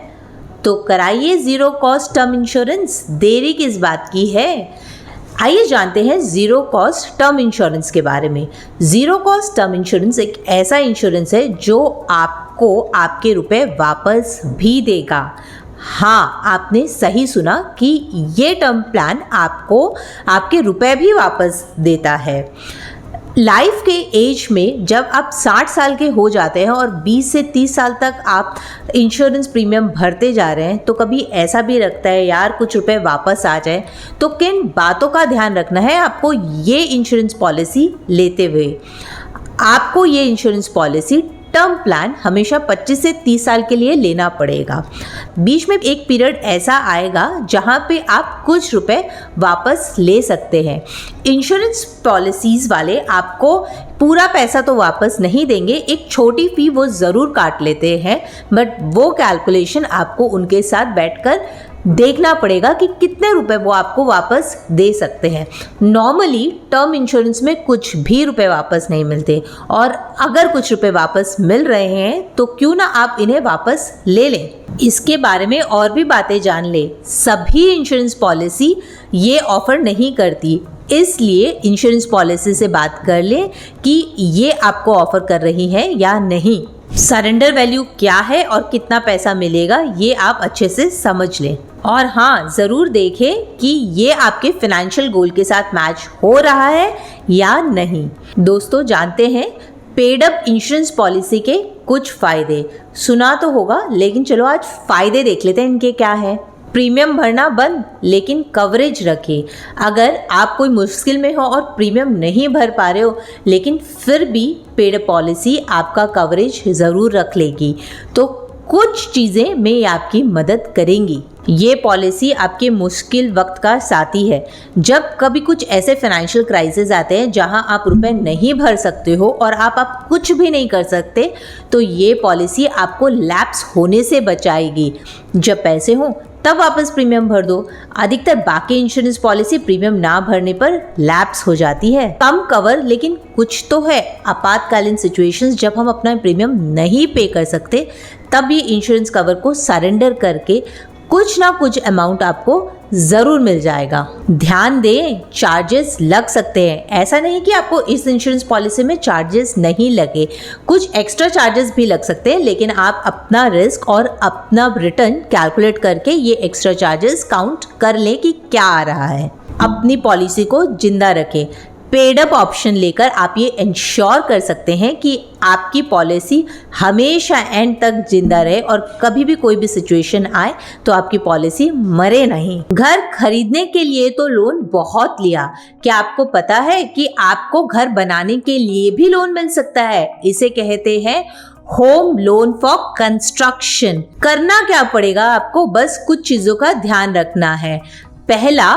तो कराइए जीरो कॉस्ट टर्म इंश्योरेंस। देरी किस बात की है? आइए जानते हैं जीरो कॉस्ट टर्म इंश्योरेंस के बारे में। जीरो कॉस्ट टर्म इंश्योरेंस एक ऐसा इंश्योरेंस है जो आपको आपके रुपए वापस भी देगा। हाँ, आपने सही सुना कि ये टर्म प्लान आपको आपके रुपए भी वापस देता है। लाइफ के एज में जब आप 60 साल के हो जाते हैं और 20 से 30 साल तक आप इंश्योरेंस प्रीमियम भरते जा रहे हैं तो कभी ऐसा भी लगता है यार कुछ रुपए वापस आ जाए। तो किन बातों का ध्यान रखना है आपको ये इंश्योरेंस पॉलिसी लेते हुए? आपको ये इंश्योरेंस पॉलिसी टर्म प्लान हमेशा 25 से 30 साल के लिए लेना पड़ेगा। बीच में एक पीरियड ऐसा आएगा जहां पे आप कुछ रुपए वापस ले सकते हैं। इंश्योरेंस पॉलिसीज वाले आपको पूरा पैसा तो वापस नहीं देंगे, एक छोटी फी वो ज़रूर काट लेते हैं, बट वो कैलकुलेशन आपको उनके साथ बैठकर देखना पड़ेगा कि कितने रुपए वो आपको वापस दे सकते हैं। नॉर्मली टर्म इंश्योरेंस में कुछ भी रुपए वापस नहीं मिलते और अगर कुछ रुपए वापस मिल रहे हैं तो क्यों ना आप इन्हें वापस ले लें। इसके बारे में और भी बातें जान ले। सभी इंश्योरेंस पॉलिसी ये ऑफर नहीं करती, इसलिए इंश्योरेंस पॉलिसी से बात कर लें कि ये आपको ऑफर कर रही है या नहीं। सरेंडर वैल्यू क्या है और कितना पैसा मिलेगा ये आप अच्छे से समझ लें। और हाँ, ज़रूर देखें कि ये आपके फाइनेंशियल गोल के साथ मैच हो रहा है या नहीं। दोस्तों जानते हैं पेड अप इंश्योरेंस पॉलिसी के कुछ फ़ायदे। सुना तो होगा, लेकिन चलो आज फ़ायदे देख लेते हैं इनके क्या है। प्रीमियम भरना बंद, लेकिन कवरेज रखें। अगर आप कोई मुश्किल में हो और प्रीमियम नहीं भर पा रहे हो लेकिन फिर भी पेड पॉलिसी आपका कवरेज ज़रूर रख लेगी, तो कुछ चीज़ें में आपकी मदद करेंगी। ये पॉलिसी आपके मुश्किल वक्त का साथी है। जब कभी कुछ ऐसे फाइनेंशियल क्राइसिस आते हैं जहां आप रुपए नहीं भर सकते हो और आप कुछ भी नहीं कर सकते, तो ये पॉलिसी आपको लैप्स होने से बचाएगी। जब पैसे हों तब वापस प्रीमियम भर दो। अधिकतर बाकी इंश्योरेंस पॉलिसी प्रीमियम ना भरने पर लैप्स हो जाती है। कम कवर, लेकिन कुछ तो है। आपातकालीन सिचुएशंस जब हम अपना प्रीमियम नहीं पे कर सकते तब ये इंश्योरेंस कवर को सरेंडर करके कुछ ना कुछ अमाउंट आपको ज़रूर मिल जाएगा। ध्यान दें, चार्जेस लग सकते हैं। ऐसा नहीं कि आपको इस इंश्योरेंस पॉलिसी में चार्जेस नहीं लगे, कुछ एक्स्ट्रा चार्जेस भी लग सकते हैं, लेकिन आप अपना रिस्क और अपना रिटर्न कैलकुलेट करके ये एक्स्ट्रा चार्जेस काउंट कर लें कि क्या आ रहा है। अपनी पॉलिसी को जिंदा रखें। पेड अप ऑप्शन लेकर आप ये इंश्योर कर सकते हैं कि आपकी पॉलिसी हमेशा एंड तक जिंदा रहे और कभी भी कोई भी सिचुएशन आए तो आपकी पॉलिसी मरे नहीं। घर खरीदने के लिए तो लोन बहुत लिया, क्या आपको पता है कि आपको घर बनाने के लिए भी लोन मिल सकता है? इसे कहते हैं होम लोन फॉर कंस्ट्रक्शन। करना क्या पड़ेगा आपको? बस कुछ चीजों का ध्यान रखना है। पहला,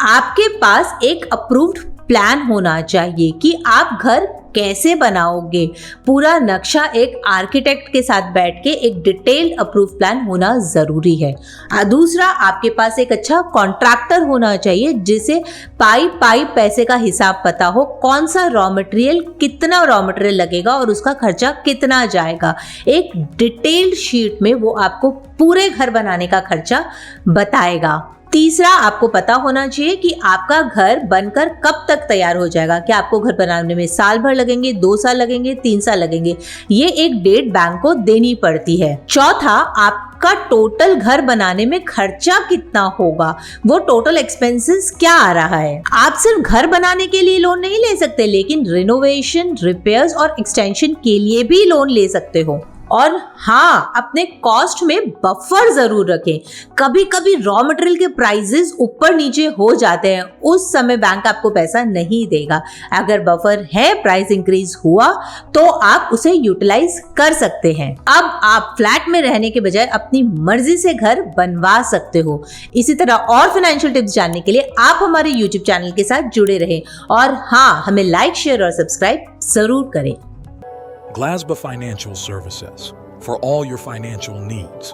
आपके पास एक अप्रूव्ड प्लान होना चाहिए कि आप घर कैसे बनाओगे। पूरा नक्शा एक आर्किटेक्ट के साथ बैठ के एक डिटेल्ड अप्रूव प्लान होना जरूरी है। दूसरा, आपके पास एक अच्छा कॉन्ट्रैक्टर होना चाहिए जिसे पाई पाई पैसे का हिसाब पता हो, कौन सा रॉ मटेरियल, कितना रॉ मटेरियल लगेगा और उसका खर्चा कितना जाएगा। एक डिटेल्ड शीट में वो आपको पूरे घर बनाने का खर्चा बताएगा। तीसरा, आपको पता होना चाहिए कि आपका घर बनकर कब तक तैयार हो जाएगा। क्या आपको घर बनाने में साल भर लगेंगे, 2 साल लगेंगे, 3 साल लगेंगे? ये एक डेट बैंक को देनी पड़ती है। चौथा, आपका टोटल घर बनाने में खर्चा कितना होगा, वो टोटल एक्सपेंसेस क्या आ रहा है। आप सिर्फ घर बनाने के लिए लोन नहीं ले सकते, लेकिन रिनोवेशन, रिपेयर्स और एक्सटेंशन के लिए भी लोन ले सकते हो। और हाँ, अपने कॉस्ट में बफर जरूर रखें। कभी कभी रॉ मटेरियल के प्राइसेस ऊपर नीचे हो जाते हैं, उस समय बैंक आपको पैसा नहीं देगा। अगर बफर है, प्राइस इंक्रीज हुआ तो आप उसे यूटिलाइज कर सकते हैं। अब आप फ्लैट में रहने के बजाय अपनी मर्जी से घर बनवा सकते हो। इसी तरह और फाइनेंशियल टिप्स जानने के लिए आप हमारे YouTube चैनल के साथ जुड़े रहें और हाँ, हमें लाइक, शेयर और सब्सक्राइब जरूर करें। Glasba Financial Services, for all your financial needs.